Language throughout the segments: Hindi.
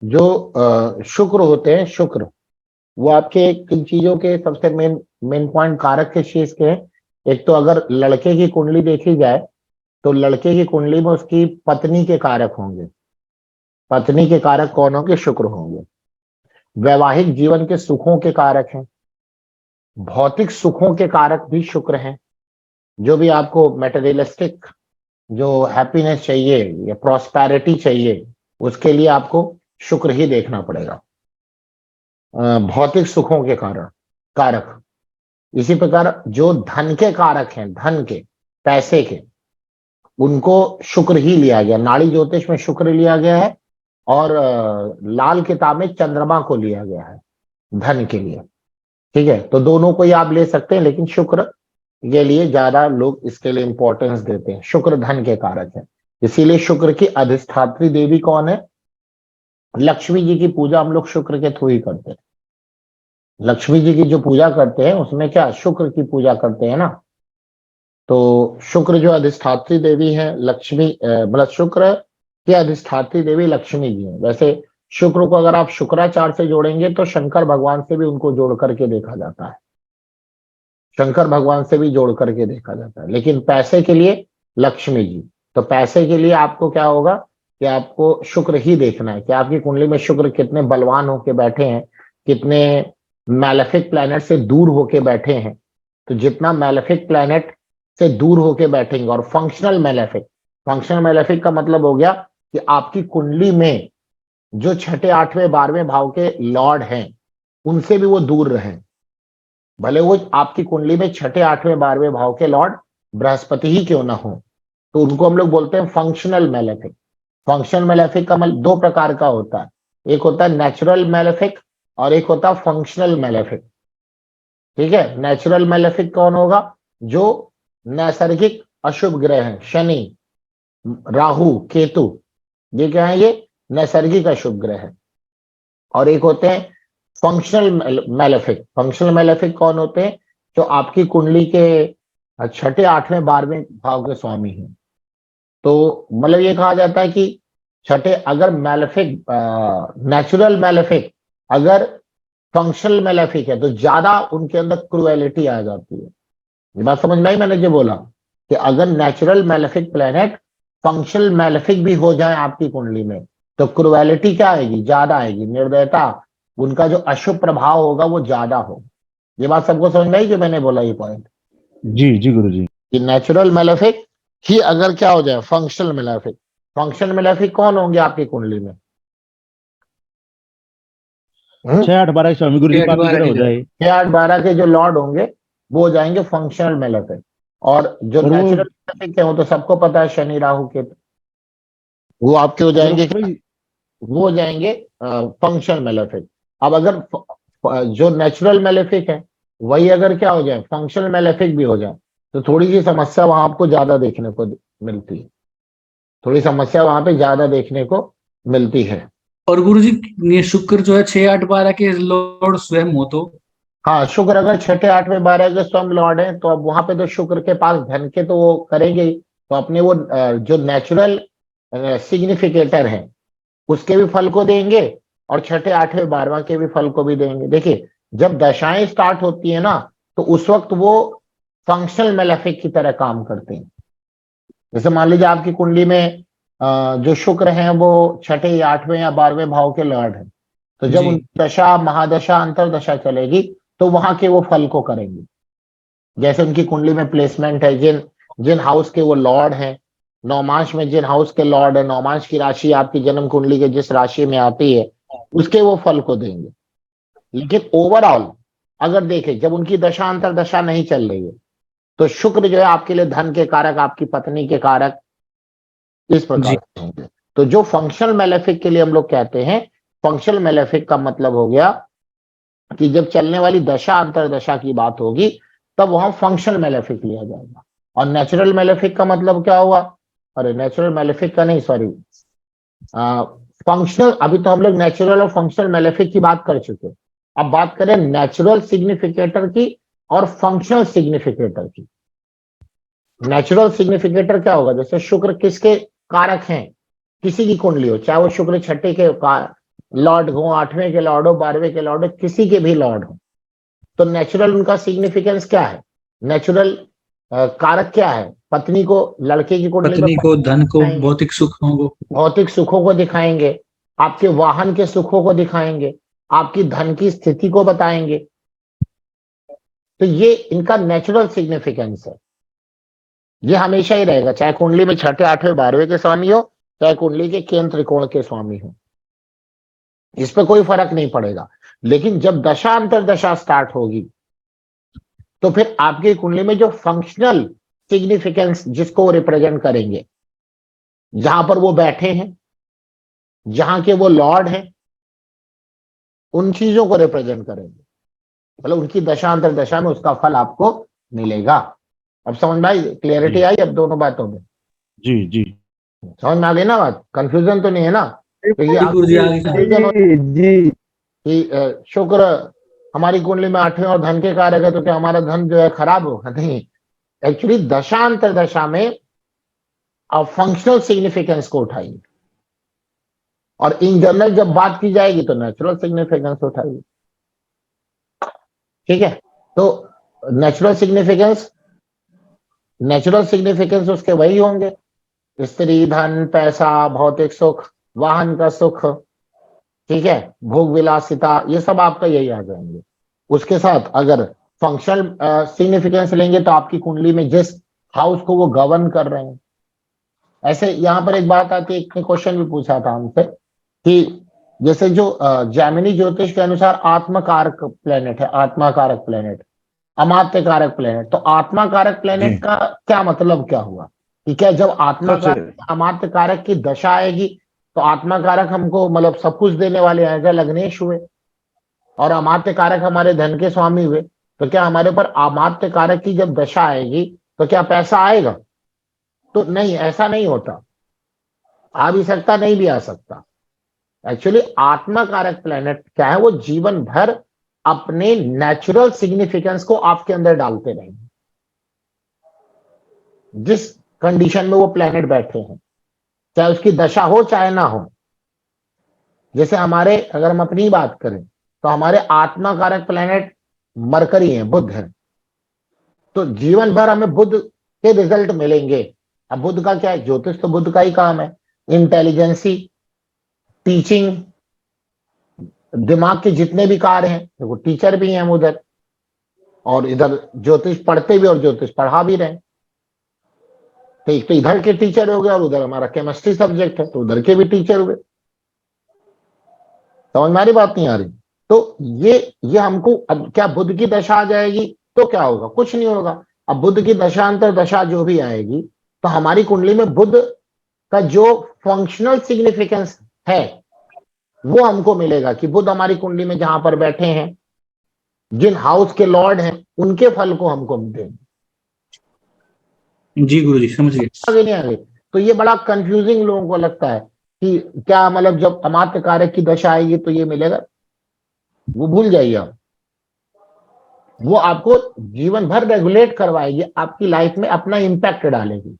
जो शुक्र होते हैं, शुक्र वो आपके किन चीजों के सबसे मेन मेन पॉइंट कारक किस चीज के हैं? एक तो अगर लड़के की कुंडली देखी जाए तो लड़के की कुंडली में उसकी पत्नी के कारक होंगे। पत्नी के कारक कौन होंगे? शुक्र होंगे। वैवाहिक जीवन के सुखों के कारक हैं। भौतिक सुखों के कारक भी शुक्र हैं। जो भी आपको मेटेरियलिस्टिक जो हैप्पीनेस चाहिए या प्रॉस्पेरिटी चाहिए, उसके लिए आपको शुक्र ही देखना पड़ेगा। भौतिक सुखों के कारण कारक। इसी प्रकार जो धन के कारक हैं, धन के, पैसे के, उनको शुक्र ही लिया गया। नाड़ी ज्योतिष में शुक्र लिया गया है और लाल किताब में चंद्रमा को लिया गया है धन के लिए। ठीक है, तो दोनों को ही आप ले सकते हैं, लेकिन शुक्र के लिए ज्यादा लोग इसके लिए इंपॉर्टेंस देते हैं। शुक्र धन के कारक है, इसीलिए शुक्र की अधिष्ठात्री देवी कौन है? लक्ष्मी जी की पूजा हम लोग शुक्र के थ्रू ही करते हैं। लक्ष्मी जी की जो पूजा करते हैं उसमें क्या शुक्र की पूजा करते हैं ना। तो शुक्र जो अधिष्ठात्री देवी है, लक्ष्मी मतलब शुक्र की अधिष्ठात्री देवी लक्ष्मी जी है। वैसे शुक्र को अगर आप शुक्राचार से जोड़ेंगे तो शंकर भगवान से भी उनको जोड़ करके देखा जाता है। शंकर भगवान से भी जोड़ करके देखा जाता है, लेकिन पैसे के लिए लक्ष्मी जी। तो पैसे के लिए आपको क्या होगा कि आपको शुक्र ही देखना है कि आपकी कुंडली में शुक्र कितने बलवान होके बैठे हैं, कितने मैलेफिक प्लैनेट से दूर होके बैठे हैं। तो जितना मैलेफिक प्लैनेट से दूर होके बैठेंगे, और फंक्शनल मैलेफिक, फंक्शनल मैलेफिक का मतलब हो गया कि आपकी कुंडली में जो छठे, आठवें, 12वें भाव के लॉर्ड हैं उनसे भी वो दूर रहें। भले वो आपकी कुंडली में छठे, आठवें, 12वें भाव के लॉर्ड बृहस्पति ही क्यों ना हो, तो उनको हम लोग बोलते हैं फंक्शनल मैलेफिक। फंक्शनल मैलेफिक का मतलब दो प्रकार का होता है, एक होता है नेचुरल मैलेफिक और एक होता है फंक्शनल मैलेफिक। ठीक है, नेचुरल मैलेफिक कौन होगा? जो नैसर्गिक अशुभ ग्रह हैं, शनि, राहु, केतु, ये क्या है? ये नैसर्गिक अशुभ ग्रह है। और एक होते हैं फंक्शनल मैलेफिक। फंक्शनल मैलेफिक कौन होते हैं? जो आपकी कुंडली के छठे, आठवें, 12वें भाव के स्वामी हैं। तो मतलब ये कहा जाता है कि छठे अगर मैलेफिक, नेचुरल मैलेफिक अगर फंक्शनल मैलेफिक है तो ज्यादा उनके अंदर क्रुएलिटी आ जाती है। ये बात समझ में आई मैंने जो बोला? कि अगर natural malefic planet functional malefic भी हो जाए आपकी कुंडली में तो क्रुएलिटी क्या आएगी? ज्यादा आएगी, निर्दयता, उनका जो अशुभ प्रभाव होगा वो ज्यादा हो। ये बात सबको समझ में आई जो मैंने बोला ये पॉइंट? जी जी गुरु जी। कि नेचुरल मैलेफिक ही अगर क्या हो जाए फंक्शनल मैलेफिक। फंक्शनल मैलेफिक कौन होंगे आपकी कुंडली में? 6 8 12 स्वामी गुरु जी पेट पापी बारह ग्रह के हो जो जाए। 6 8 12 के जो लॉर्ड होंगे वो हो जाएंगे फंक्शनल मैलेफिक। और जो और वो नेचुरल मैलेफिक है वो तो सबको पता है, शनि, राहु, केतु, वो आपके हो अगर जाएंगे, कोई वो हो जाएंगे फंक्शनल मैलेफिक। अब अगर जो नेचुरल मैलेफिक है वही अगर क्या हो जाए फंक्शनल मैलेफिक भी हो जाए तो थोड़ी सी समस्या वहां आपको ज्यादा देखने को मिलती है। थोड़ी समस्या वहां पे ज्यादा देखने को मिलती है। और गुरु जी, ये शुक्र जो है 6 8 12 के लॉर्ड स्वयं हो तो? हाँ, शुक्र अगर छठे, आठवें, 12 के स्वयं लॉर्ड है तो अब वहां पे तो शुक्र के पास धन के तो वो करेंगे ही, तो अपने वो जो नेचुरल सिग्निफिकेटर है उसके भी फल को देंगे और छठे, आठवें, 12वां के भी फल को भी देंगे। देखिए, जब दशाएं स्टार्ट होती है ना तो उस वक्त वो फंक्शनल मैलेफिक की तरह काम करते हैं। जैसे मान लीजिए आपकी कुंडली में जो शुक्र हैं वो छठे या 8वें या 12वें भाव के लॉर्ड हैं, तो जब जी उनकी दशा, महादशा, अंतरदशा चलेगी तो वहां के वो फल को करेंगे। जैसे उनकी कुंडली में प्लेसमेंट है, जिन जिन हाउस के वो लॉर्ड हैं, नौमांश में जिन हाउस के लॉर्ड है, नौमांश की राशि आपकी जन्म कुंडली के जिस राशि में आती है उसके वो फल को देंगे। लेकिन ओवरऑल अगर देखें जब उनकी दशा अंतरदशा नहीं चल रही है तो शुक्र जो है आपके लिए धन के कारक, आपकी पत्नी के कारक, इस जी। प्रकार से होंगे। तो जो फंक्शनल मैलेफिक के लिए हम लोग कहते हैं, फंक्शनल मैलेफिक का मतलब हो गया कि जब चलने वाली दशा अंतरदशा की बात होगी तब वहां फंक्शनल मैलेफिक लिया जाएगा। और नेचुरल मैलेफिक का मतलब क्या हुआ? अरे नेचुरल मैलेफिक का नहीं, सॉरी, फंक्शनल। अभी तो हम लोग नेचुरल और फंक्शनल मैलेफिक की बात कर चुके, अब बात करें नेचुरल सिग्निफिकेटर की और फंक्शनल सिग्निफिकेटर की। नेचुरल सिग्निफिकेटर क्या होगा? जैसे शुक्र किसके कारक हैं? किसी की कुंडली हो, चाहे वो शुक्र छठे के लॉर्ड हो, 8वें के लॉर्ड हो, 12वें के लॉर्ड हो, किसी के भी लॉर्ड हो, तो नेचुरल उनका सिग्निफिकेंस क्या है? नेचुरल कारक क्या है? पत्नी को लड़के की कुंडली में पत्नी को, धन को, दिखाएंगे, भौतिक सुखों को। भौतिक सुखों को दिखाएंगे, आपके वाहन के सुखों को दिखाएंगे, आपकी धन की स्थिति को बताएंगे। तो ये इनका नेचुरल सिग्निफिकेंस है, ये हमेशा ही रहेगा, चाहे कुंडली में 6ठे 8वें 12वें के स्वामी हो, चाहे कुंडली के केंद्र त्रिकोण के स्वामी हो, इस पे कोई फर्क नहीं पड़ेगा। लेकिन जब दशा अंतर दशा स्टार्ट होगी तो फिर आपकी कुंडली में जो फंक्शनल सिग्निफिकेंस जिसको रिप्रेजेंट करेंगे, जहां पर वो बैठे हैं, जहां के वो लॉर्ड हैं, उन चीजों को रिप्रेजेंट करेंगे, मतलब उनकी दशा अंतर दशा में उसका फल आपको मिलेगा। अब समझ में आई, क्लियरिटी आई अब दोनों बातों में? जी जी समझ में आ गई ना बात? कंफ्यूजन तो नहीं है ना? तो ये गुरुजी आगे जी कि शुक्र हमारी कुंडली में 8वें और धन के कारक है, तो क्या हमारा धन जो है खराब होगा? नहीं, एक्चुअली दशांतर दशा में आप फंक्शनल सिग्निफिकेंस को उठाइए, और इन जनरल जब बात की जाएगी तो नेचुरल सिग्निफिकेंस उठाइए। ठीक है, तो नेचुरल सिग्निफिकेंस उसके वही होंगे, स्त्री, धन, पैसा, भौतिक सुख, वाहन का सुख, ठीक है, भोग विलासिता, ये सब आपका यही आ जाएंगे। उसके साथ अगर फंक्शनल सिग्निफिकेंस लेंगे तो आपकी कुंडली में जिस हाउस को वो गवर्न कर रहे हैं। ऐसे यहां पर एक बात आती है, एक क्वेश्चन भी पूछा था हमसे कि जैसे जो जैमिनी ज्योतिष के अनुसार आत्मकारक प्लेनेट है, आत्माकारक प्लेनेट, अमात्य कारक प्लेनेट, तो आत्माकारक प्लेनेट का क्या मतलब क्या हुआ? कि क्या जब आत्माकारक अमात्य कारक की दशा आएगी तो आत्माकारक हमको मतलब सब कुछ देने वाले आएगा, लग्नेश हुए, और अमात्य कारक हमारे धन के स्वामी हुए, तो क्या हमारे ऊपर अमात्य कारक की जब दशा आएगी तो क्या पैसा आएगा? तो नहीं, ऐसा नहीं होता, आ भी सकता, नहीं भी आ सकता। एक्चुअली आत्माकारक प्लेनेट क्या है, वो जीवन भर अपने नेचुरल सिग्निफिकेंस को आपके अंदर डालते रहेंगे, जिस कंडीशन में वो प्लेनेट बैठे हैं, चाहे उसकी दशा हो चाहे ना हो। जैसे हमारे, अगर हम अपनी बात करें तो हमारे आत्माकारक प्लेनेट मरकरी है, बुध है, तो जीवन भर हमें बुध के रिजल्ट मिलेंगे। अब बुध का क्या है? ज्योतिष तो बुध का ही काम है, इंटेलिजेंसी, टीचिंग, दिमाग के जितने भी कार्य हैं, देखो टीचर भी हैं उधर, और इधर ज्योतिष पढ़ते भी और ज्योतिष पढ़ा भी रहे। तो एक तो इधर के टीचर हो गए और उधर हमारा केमिस्ट्री सब्जेक्ट है तो उधर के भी टीचर हुए। समझ में आ रही बात? नहीं आ रही? तो ये हमको, अब क्या बुध की दशा आ जाएगी तो क्या होगा? कुछ नहीं होगा। अब बुध की दशांतर दशा जो भी आएगी तो हमारी कुंडली में बुध का जो फंक्शनल सिग्निफिकेंस है वो हमको मिलेगा, कि बुध हमारी कुंडली में जहां पर बैठे हैं, जिन हाउस के लॉर्ड हैं, उनके फल को हमको देंगे। जी गुरुजी, समझ गए। आगे नहीं आगे? तो ये बड़ा कंफ्यूजिंग लोगों को लगता है कि क्या मतलब जब अमात्य कारक की दशा आएगी तो ये मिलेगा, वो भूल जाइए आप। वो आपको जीवन भर रेगुलेट करवाएगी, आपकी लाइफ में अपना इम्पैक्ट डालेगी।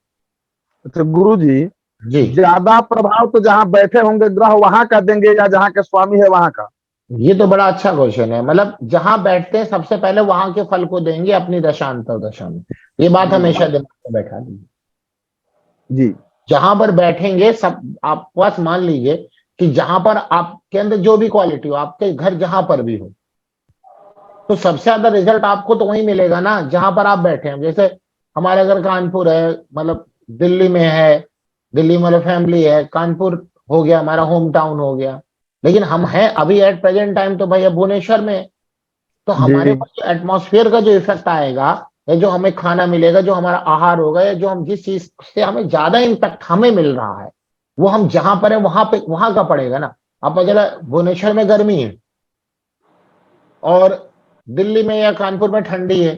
अच्छा गुरु जी, जी, ज्यादा प्रभाव तो जहाँ बैठे होंगे ग्रह वहां का देंगे या जहाँ के स्वामी है वहां का? ये तो बड़ा अच्छा क्वेश्चन है। मतलब जहां बैठते हैं सबसे पहले वहां के फल को देंगे अपनी दशांतर दशा में, ये बात हमेशा दिमाग में बैठा दीजिए। जी, जहां पर बैठेंगे सब, आप बस मान लीजिए कि जहां पर आपके अंदर जो भी क्वालिटी हो, आपके घर जहां पर भी हो, तो सबसे ज्यादा रिजल्ट आपको तो वही मिलेगा ना जहां पर आप बैठे हैं। जैसे हमारे अगर कानपुर है, मतलब दिल्ली में है, दिल्ली मतलब फैमिली है, कानपुर हो गया हमारा होम टाउन हो गया, लेकिन हम हैं अभी एट प्रेजेंट टाइम तो भैया भुवनेश्वर में, तो हमारे ऊपर जो एटमॉस्फेयर का जो इफेक्ट आएगा, या जो हमें खाना मिलेगा, जो हमारा आहार होगा, या जो हम जिस चीज से हमें ज्यादा इम्पैक्ट हमें मिल रहा है, वो हम जहां पर है वहां पे वहां का पड़ेगा ना। अब अगर भुवनेश्वर में गर्मी है और दिल्ली में या कानपुर में ठंडी है,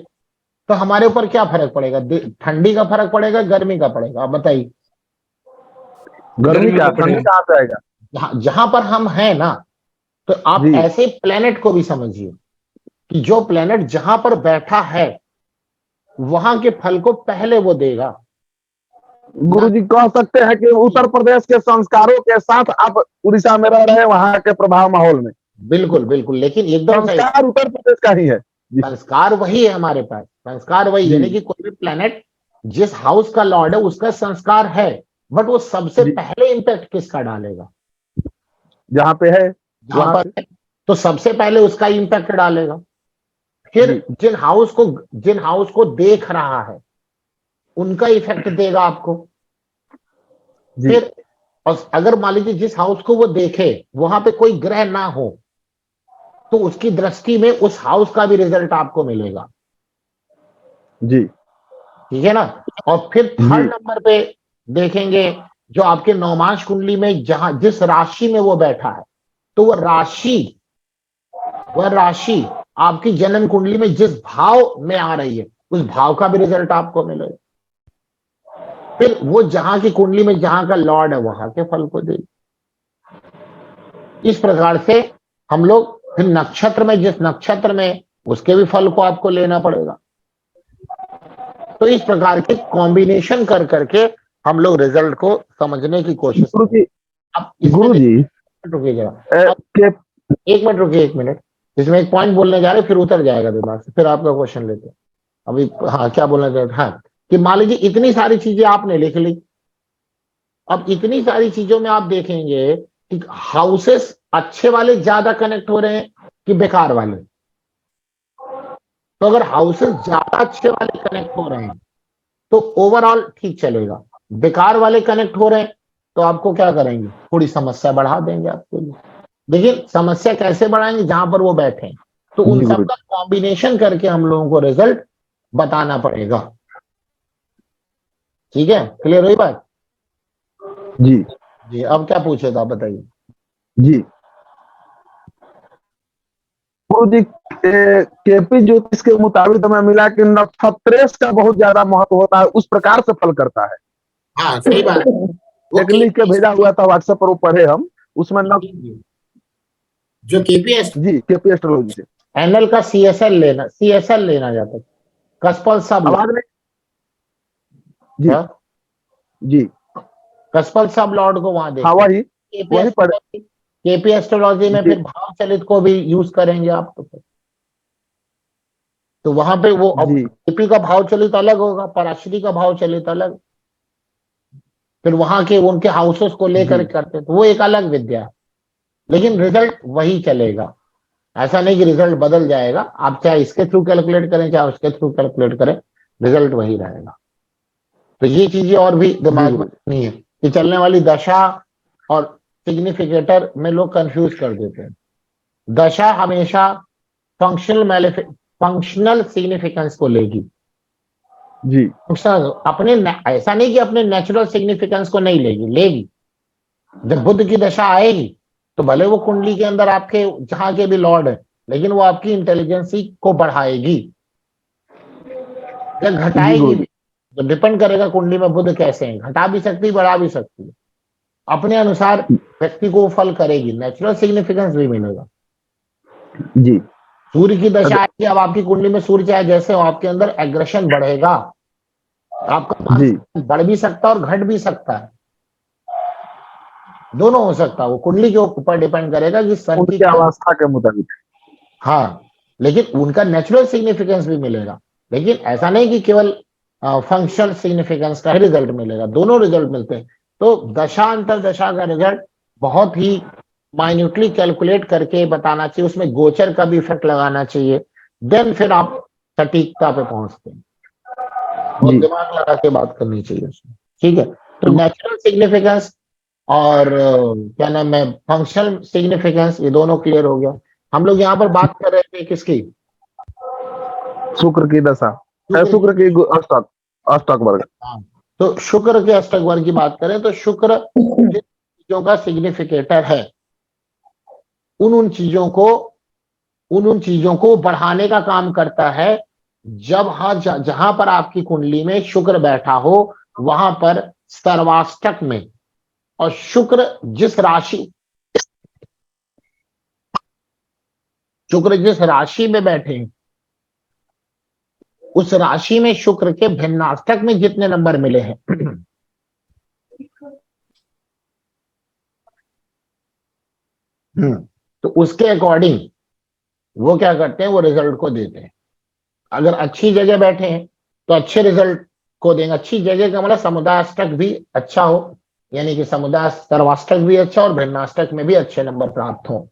तो हमारे ऊपर क्या फर्क पड़ेगा? ठंडी का फर्क पड़ेगा, गर्मी का पड़ेगा? आप बताइए। गर्मी का, ठंडी कहाँ से आएगा? जहां पर हम हैं ना, तो आप ऐसे प्लेनेट को भी समझिए कि जो प्लेनेट जहां पर बैठा है वहां के फल को पहले वो देगा। गुरुजी कह सकते हैं कि उत्तर प्रदेश के संस्कारों के साथ आप उड़ीसा में रह रहे हैं, वहां के प्रभाव माहौल में बिल्कुल बिल्कुल, लेकिन एकदम सही। संस्कार उत्तर प्रदेश का ही है। जी संस्कार वही है हमारे पास, संस्कार वही है, जी यानी कि कोई भी प्लेनेट जिस हाउस का लॉर्ड है उसका संस्कार है, बट वो सबसे जी पहले इम्पैक्ट किसका डालेगा? जहाँ पे है जहां वहां पर पे। है, तो सबसे पहले उसका इम्पैक्ट डालेगा। फिर जी जिन हाउस को देख रहा है उनका इफेक्ट देगा आपको। जी फिर और अगर मान लीजिए जिस हाउस को वो देखे वहां पे कोई ग्रह ना हो, तो उसकी दृष्टि में उस हाउस का भी रिजल्ट आपको मिलेगा। जी ठीक है ना? और फिर थर्ड जी नंबर पे देखेंगे, जो आपके नवमांश कुंडली में जहां जिस राशि में वो बैठा है, तो वह राशि आपकी जन्म कुंडली में जिस भाव में आ रही है उस भाव का भी रिजल्ट आपको मिलेगा। फिर वो जहां की कुंडली में जहां का लॉर्ड है वहां के फल को देगी। इस प्रकार से हम लोग फिर नक्षत्र में, जिस नक्षत्र में, उसके भी फल को आपको लेना पड़ेगा। तो इस प्रकार के कॉम्बिनेशन कर करके हम लोग रिजल्ट को समझने की कोशिश गुरु करें। जी अब इसमें गुरु जी रुकिए जरा, अब के 1 मिनट रुकिए, 1 मिनट। इसमें एक पॉइंट बोलने जा रहे, फिर उतर जाएगा दिमाग से, फिर आपका क्वेश्चन लेते हैं। अभी हाँ, क्या बोलना चाहते? हाँ, कि मान लीजिए इतनी सारी चीजें आपने लिख ली। अब इतनी सारी चीजों में आप देखेंगे कि हाउसेस अच्छे वाले ज्यादा कनेक्ट हो रहे हैं कि बेकार वाले। तो अगर हाउसेस ज्यादा अच्छे वाले कनेक्ट हो रहे हैं तो ओवरऑल ठीक चलेगा। बेकार वाले कनेक्ट हो रहे हैं तो आपको क्या करेंगे? थोड़ी समस्या बढ़ा देंगे आपके लिए। देखिए समस्या कैसे बढ़ाएंगे? जहां पर वो बैठे हैं, तो उन जी गुरु सबका कॉम्बिनेशन करके हम लोगों को रिजल्ट बताना पड़ेगा। ठीक है, क्लियर हुई बात? जी जी, अब क्या पूछे था बताइए। जी गुरु जी केपी ज्योतिष के मुताबिक हमें मिला कि नक्षत्रेश का बहुत ज्यादा महत्व होता है, उस प्रकार से फल करता है। हाँ सही बात है। वो एक लिख के भेजा हुआ था व्हाट्सएप पर, वो पढ़े हम उसमें जो केपीएस जी केपी एस्ट्रोलॉजी से। एनएल का सीएसएल लेना जाता है, कस्पल सब लॉर्ड। आवाज नहीं। जी क्या? जी कस्पल सब लॉर्ड को वहां हाँ देखते वही वही पढ़े। केपी एस्ट्रोलॉजी में जी फिर भाव चलित को भी यूज करेंगे आप, तो वहां पे वो जी केपी का भाव चलित अलग होगा, पराशरी का भाव चलित अलग, फिर वहां के उनके हाउसेस को लेकर जी करते, तो वो एक अलग विद्या है। लेकिन रिजल्ट वही चलेगा, ऐसा नहीं कि रिजल्ट बदल जाएगा। आप चाहे इसके थ्रू कैलकुलेट करें चाहे उसके थ्रू कैलकुलेट करें, रिजल्ट वही रहेगा। तो ये चीजें और भी जी दिमाग में गुरु नहीं है कि चलने वाली दशा और सिग्निफिकेटर में लोग कंफ्यूज कर देते हैं। दशा हमेशा फंक्शनल सिग्निफिकेंस को लेगी। जी अपने ऐसा नहीं कि अपने नेचुरल सिग्निफिकेंस को नहीं लेगी, लेगी। जब बुध की दशा आएगी तो भले वो कुंडली के अंदर आपके जहां के भी लॉर्ड है, लेकिन वो आपकी इंटेलिजेंसी को बढ़ाएगी या जी घटाएगी गुरु भी। जी तो डिपेंड करेगा कुंडली में बुध कैसे है, घटा भी सकती है बढ़ा भी सकती है, अपने अनुसार व्यक्ति को वो फल करेगी, नेचुरल सिग्निफिकेंस भी मिलेगा। जी सूर्य की दशा आएगी, अब आपकी कुंडली में सूर्य चाहे जैसे हो, आपके अंदर एग्रेशन बढ़ेगा, आपका जी मानसिक बढ़ भी सकता है और घट भी सकता है, दोनों हो सकता है। वो कुंडली के ऊपर डिपेंड करेगा कि सन की उनकी अवस्था के मुताबिक। हाँ, लेकिन उनका नेचुरल सिग्निफिकेंस भी मिलेगा। लेकिन ऐसा नहीं कि केवल फंक्शनल सिग्निफिकेंस का ही रिजल्ट मिलेगा, दोनों रिजल्ट मिलते हैं। तो दशा अंतर दशा का रिजल्ट बहुत ही माइन्यूटली कैलकुलेट करके बताना चाहिए, उसमें गोचर का भी इफेक्ट लगाना चाहिए, देन फिर आप सटीकता पे पहुंचते हैं। बहुत जी दिमाग लगा के बात करनी चाहिए उसमें। ठीक है, तो नेचुरल सिग्निफिकेंस और क्या नाम है फंक्शनल सिग्निफिकेंस, ये दोनों क्लियर हो गया। हम लोग यहाँ पर बात कर रहे थे किसकी? शुक्र की दशा, शुक्र की अष्टक अष्टक वर्ग। हाँ, तो शुक्र के अष्टक वर्ग की बात करें तो शुक्र जिन चीजों का सिग्निफिकेटर है, उन उन चीजों को बढ़ाने का काम करता है। जब हाँ जहां पर आपकी कुंडली में शुक्र बैठा हो वहां पर सर्वाष्टक में, और शुक्र जिस राशि में बैठे हैं, उस राशि में शुक्र के भिन्नाष्टक में जितने नंबर मिले हैं तो उसके अकॉर्डिंग वो क्या करते हैं, वो रिजल्ट को देते हैं। अगर अच्छी जगह बैठे हैं तो अच्छे रिजल्ट को देंगे। अच्छी जगह का मतलब समुदायाष्टक भी अच्छा हो, यानी कि समुदाय सर्वाष्टक भी अच्छा और भिन्नाष्टक में भी अच्छे नंबर प्राप्त हो।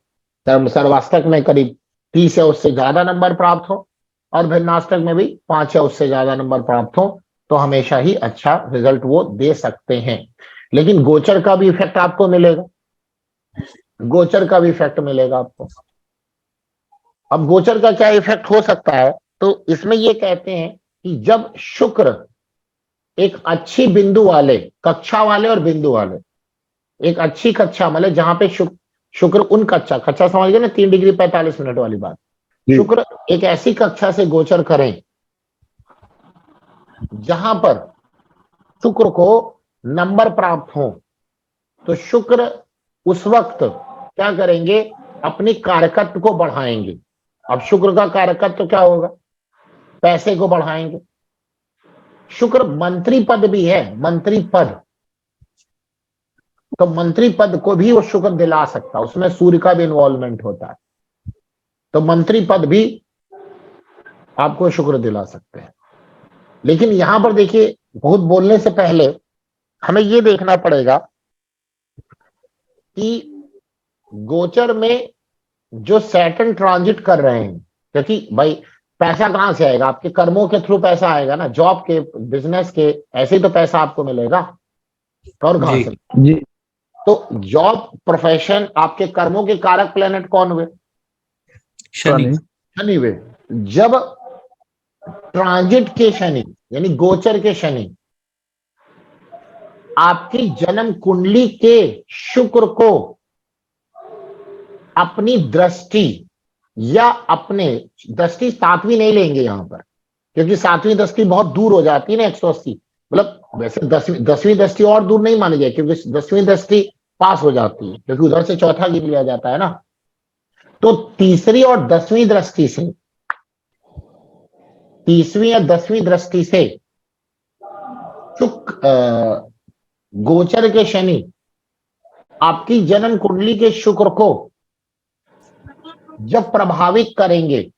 सर्वाष्टक में करीब 30 या उससे ज्यादा नंबर प्राप्त हो और भिन्नाष्टक में भी 5 या उससे ज्यादा नंबर प्राप्त हो, तो हमेशा ही अच्छा रिजल्ट वो दे सकते हैं। लेकिन गोचर का भी इफेक्ट आपको मिलेगा, गोचर का भी इफेक्ट मिलेगा आपको। अब गोचर का क्या इफेक्ट हो सकता है, तो इसमें ये कहते हैं कि जब शुक्र एक अच्छी बिंदु वाले, कक्षा वाले और बिंदु वाले, एक अच्छी कक्षा मतलब जहां पे शुक्र उन कक्षा समझ गए ना, 3 डिग्री 45 मिनट वाली बात। शुक्र एक ऐसी कक्षा से गोचर करें जहां पर शुक्र को नंबर प्राप्त हो, तो शुक्र उस वक्त क्या करेंगे, अपनी कारकत्व को बढ़ाएंगे। अब शुक्र का कारकत्व क्या होगा, पैसे को बढ़ाएंगे। शुक्र मंत्री पद भी है, मंत्री पद, तो मंत्री पद को भी वो शुक्र दिला सकता है, उसमें सूर्य का भी इन्वॉल्वमेंट होता है, तो मंत्री पद भी आपको शुक्र दिला सकते हैं। लेकिन यहां पर देखिए, बहुत बोलने से पहले हमें ये देखना पड़ेगा कि गोचर में जो सैटर्न ट्रांजिट कर रहे हैं, क्योंकि भाई पैसा कहां से आएगा, आपके कर्मों के थ्रू पैसा आएगा ना, जॉब के, बिजनेस के, ऐसे ही तो पैसा आपको मिलेगा, और कहां से जी तो जॉब, प्रोफेशन, आपके कर्मों के कारक प्लेनेट कौन हुए, शनि। शनि हुए। जब ट्रांजिट के शनि यानी गोचर के शनि आपकी जन्म कुंडली के शुक्र को अपनी दृष्टि या अपने दृष्टि 7वीं नहीं लेंगे यहां पर, क्योंकि 7वीं दृष्टि बहुत दूर हो जाती है ना, 180, मतलब वैसे 10वीं दृष्टि और दूर नहीं मानी जाए, क्योंकि 10वीं दृष्टि पास हो जाती है, क्योंकि उधर से चौथा गिन लिया जाता है ना। तो तीसरी और 10वीं दृष्टि से, तीसवीं या 10वीं दृष्टि से गोचर के शनि आपकी जन्म कुंडली के शुक्र को जब प्रभावित करेंगे,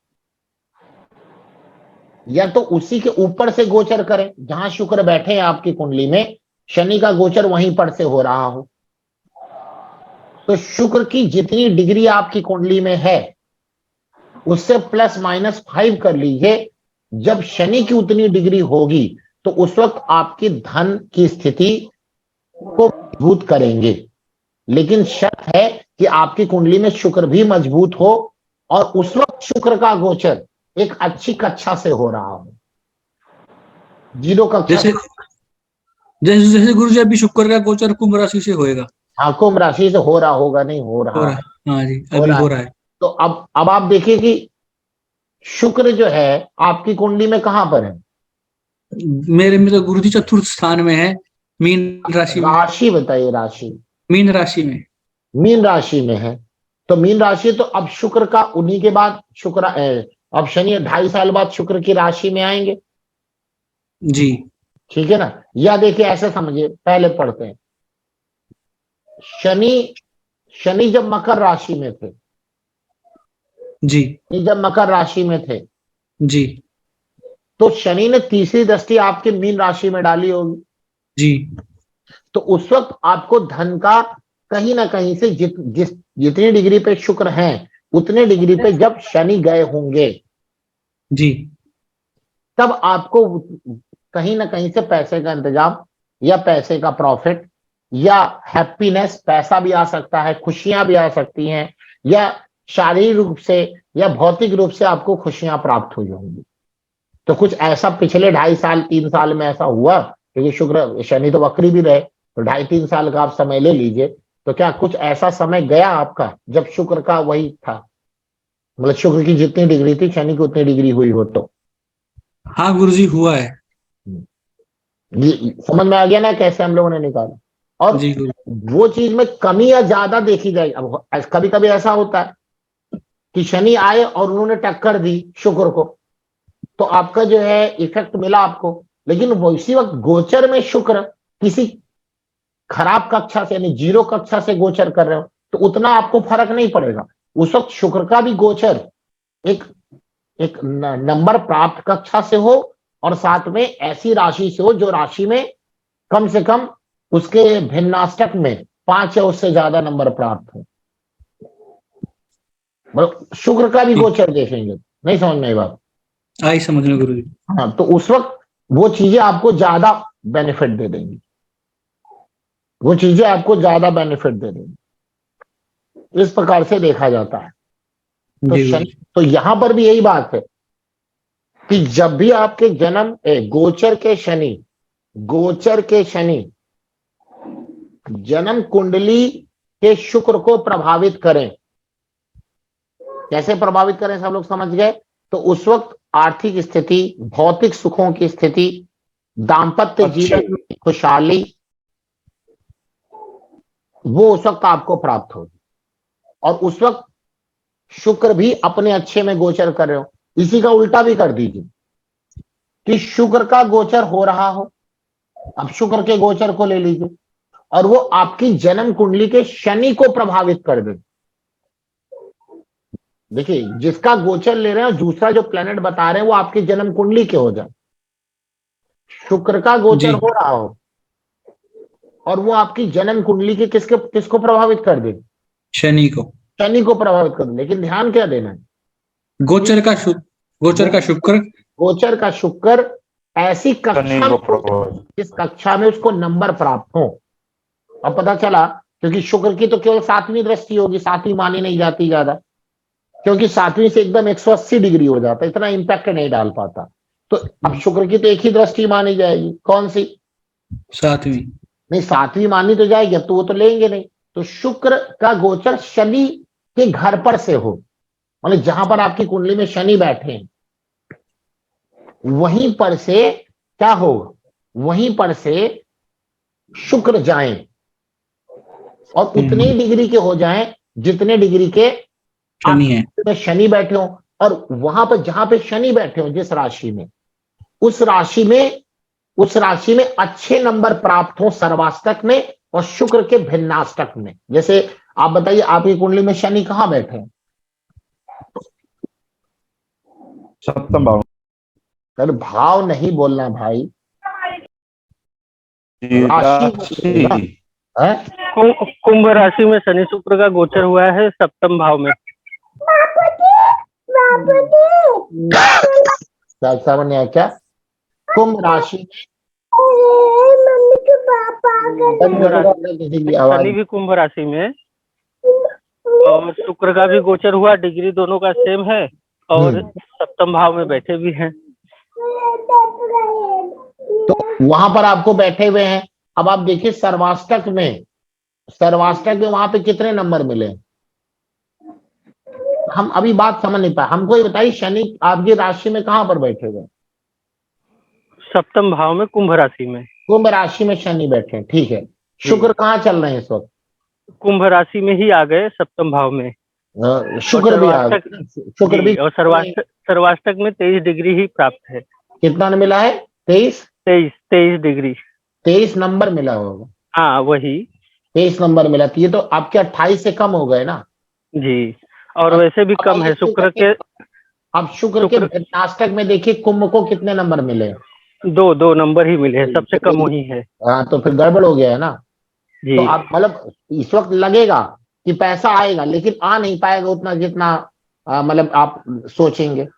या तो उसी के ऊपर से गोचर करें, जहां शुक्र बैठे हैं आपकी कुंडली में, शनि का गोचर वहीं पर से हो रहा हो, तो शुक्र की जितनी डिग्री आपकी कुंडली में है उससे +-5 कर लीजिए। जब शनि की उतनी डिग्री होगी तो उस वक्त आपकी धन की स्थिति को मजबूत करेंगे। लेकिन शर्त है कि आपकी कुंडली में शुक्र भी मजबूत हो और उस वक्त शुक्र का गोचर एक अच्छी कक्षा से हो रहा हो, 0 कक्षा। जैसे जैसे जैसे गुरु जी अभी शुक्र का गोचर कुंभ राशि से होएगा, हाँ, कुंभ राशि से हो रहा होगा, नहीं हो हो रहा रहा है, है, हाँ जी अभी हो रहा है। तो अब आप देखिए कि शुक्र जो है आपकी कुंडली में कहां पर है, मेरे में तो गुरु जी चतुर्थ स्थान में है, मीन राशि में। राशि बताइए, राशि मीन राशि में। मीन राशि में है, तो मीन राशि, तो अब शुक्र का उन्हीं के बाद शुक्र अब शनि 2.5 साल बाद शुक्र की राशि में आएंगे, जी ठीक है ना। या देखिए ऐसे समझिए, पहले पढ़ते हैं, शनि जब मकर राशि में थे, जी जब मकर राशि में थे, जी तो शनि ने तीसरी दृष्टि आपके मीन राशि में डाली होगी, जी तो उस वक्त आपको धन का कहीं ना कहीं से जितनी डिग्री पे शुक्र हैं उतने डिग्री पे जब शनि गए होंगे, जी तब आपको कहीं ना कहीं से पैसे का इंतजाम या पैसे का प्रॉफिट या हैप्पीनेस, पैसा भी आ सकता है, खुशियां भी आ सकती हैं, या शारीरिक रूप से या भौतिक रूप से आपको खुशियां प्राप्त हुई होंगी। तो कुछ ऐसा पिछले 2.5 साल 3 साल में ऐसा हुआ, क्योंकि शुक्र शनि तो वक्री भी रहे, तो 2.5-3 साल का आप समय ले लीजिए, तो क्या कुछ ऐसा समय गया आपका जब शुक्र का वही था, मतलब शुक्र की जितनी डिग्री थी शनि की उतनी डिग्री हुई हो, तो हाँ गुरु जी हुआ है। ये समझ में आ गया ना कैसे हम लोगों ने निकाला। और जी गुरु। वो चीज में कमी या ज्यादा देखी जाएगी। अब कभी कभी ऐसा होता है कि शनि आए और उन्होंने टक्कर दी शुक्र को, तो आपका जो है इफेक्ट मिला आपको, लेकिन उसी वक्त गोचर में शुक्र किसी खराब कक्षा से यानी 0 कक्षा से गोचर कर रहे हो, तो उतना आपको फर्क नहीं पड़ेगा। उस वक्त शुक्र का भी गोचर एक एक नंबर प्राप्त कक्षा से हो और साथ में ऐसी राशि से हो जो राशि में कम से कम उसके भिन्नाष्टक में 5 या उससे ज्यादा नंबर प्राप्त हो। शुक्र का भी गोचर देखेंगे, नहीं समझ में आई बात? आई समझ में गुरु जी। हाँ, तो उस वक्त वो चीजें आपको ज्यादा बेनिफिट दे देंगी, वो चीजें आपको ज्यादा बेनिफिट दे देंगी। इस प्रकार से देखा जाता है। तो जी गुरु शनि, जी। तो यहां पर भी यही बात है कि जब भी आपके जन्म गोचर के शनि जन्म कुंडली के शुक्र को प्रभावित करें। कैसे प्रभावित करें सब लोग समझ गए? तो उस वक्त आर्थिक स्थिति, भौतिक सुखों की स्थिति, दाम्पत्य जीवन में खुशहाली, वो उस वक्त आपको प्राप्त होगी। और उस वक्त शुक्र भी अपने अच्छे में गोचर कर रहे हो। इसी का उल्टा भी कर दीजिए कि शुक्र का गोचर हो रहा हो, अब शुक्र के गोचर को ले लीजिए और वो आपकी जन्म कुंडली के शनि को प्रभावित कर दे। देखिए, जिसका गोचर ले रहे हैं, दूसरा जो प्लेनेट बता रहे हैं वो आपकी जन्म कुंडली के हो जाए। शुक्र का गोचर जी। हो रहा हो और वो आपकी जन्म कुंडली के किसको प्रभावित कर दे? शनि को। शनि को प्रभावित कर दे। लेकिन ध्यान क्या देना है? गोचर का शुक्र गोचर का शुक्र ऐसी कक्षा में, जिस कक्षा में उसको नंबर प्राप्त हो। अब पता चला, क्योंकि शुक्र की तो केवल 7वीं दृष्टि होगी, 7वीं मानी नहीं जाती ज्यादा, क्योंकि 7वीं से एकदम 180 डिग्री हो जाता है, इतना इंपैक्ट नहीं डाल पाता। तो अब शुक्र की तो एक ही दृष्टि मानी जाएगी, कौन सी? 7वीं। नहीं, 7वीं मानी तो जाएगी, अब तो वो तो लेंगे नहीं। तो शुक्र का गोचर शनि के घर पर से हो, मतलब जहां पर आपकी कुंडली में शनि बैठे हैं, वहीं पर से क्या हो? वहीं पर से शुक्र जाएं और उतने डिग्री के हो जाएं जितने डिग्री के शनि है। में शनि बैठे हो। और वहां पर जहां पे शनि बैठे हो, जिस राशि में, उस राशि में अच्छे नंबर प्राप्त हो सर्वाष्टक में और शुक्र के भिन्नाष्टक में। जैसे आप बताइए, आपकी कुंडली में शनि कहां बैठे हैं? सप्तम भाव। अरे भाव नहीं बोलना भाई, राशि। है? कुंभ राशि में शनि शुक्र का गोचर हुआ है सप्तम भाव में। क्या सामने आया? क्या कुंभ राशि में आवाज? शनि भी कुंभ राशि में और शुक्र का भी गोचर हुआ, डिग्री दोनों का सेम है और सप्तम भाव में बैठे भी हैं। तो वहां पर आपको बैठे हुए हैं। अब आप देखिए सर्वाष्टक में वहां पे कितने नंबर मिले? हम अभी बात समझ नहीं पाए। हमको ये बताइए, शनि आपकी राशि में कहां पर बैठे हुए? सप्तम भाव में कुंभ राशि में। कुंभ राशि में शनि बैठे हैं, ठीक है। शुक्र कहाँ चल रहे हैं इस वक्त? कुंभ राशि में ही आ गए सप्तम भाव में। शुक्र भी आ गए। शुक्र भी। और सर्वाष्टक में 23 डिग्री ही प्राप्त है। कितना मिला है? 23 डिग्री। 23 नंबर मिला होगा। हाँ वही 23 नंबर मिला। तो ये तो आपके 28 से कम हो गए ना जी। और वैसे भी कम है शुक्र के। अब शुक्र के भिन्नाष्टक में देखिए, कुंभ को कितने नंबर मिले? 2 नंबर ही मिले हैं, सबसे कम वही है। हाँ, तो फिर गड़बड़ हो गया है ना। जी। तो आप मतलब इस वक्त लगेगा कि पैसा आएगा, लेकिन आ नहीं पाएगा उतना जितना मतलब आप सोचेंगे।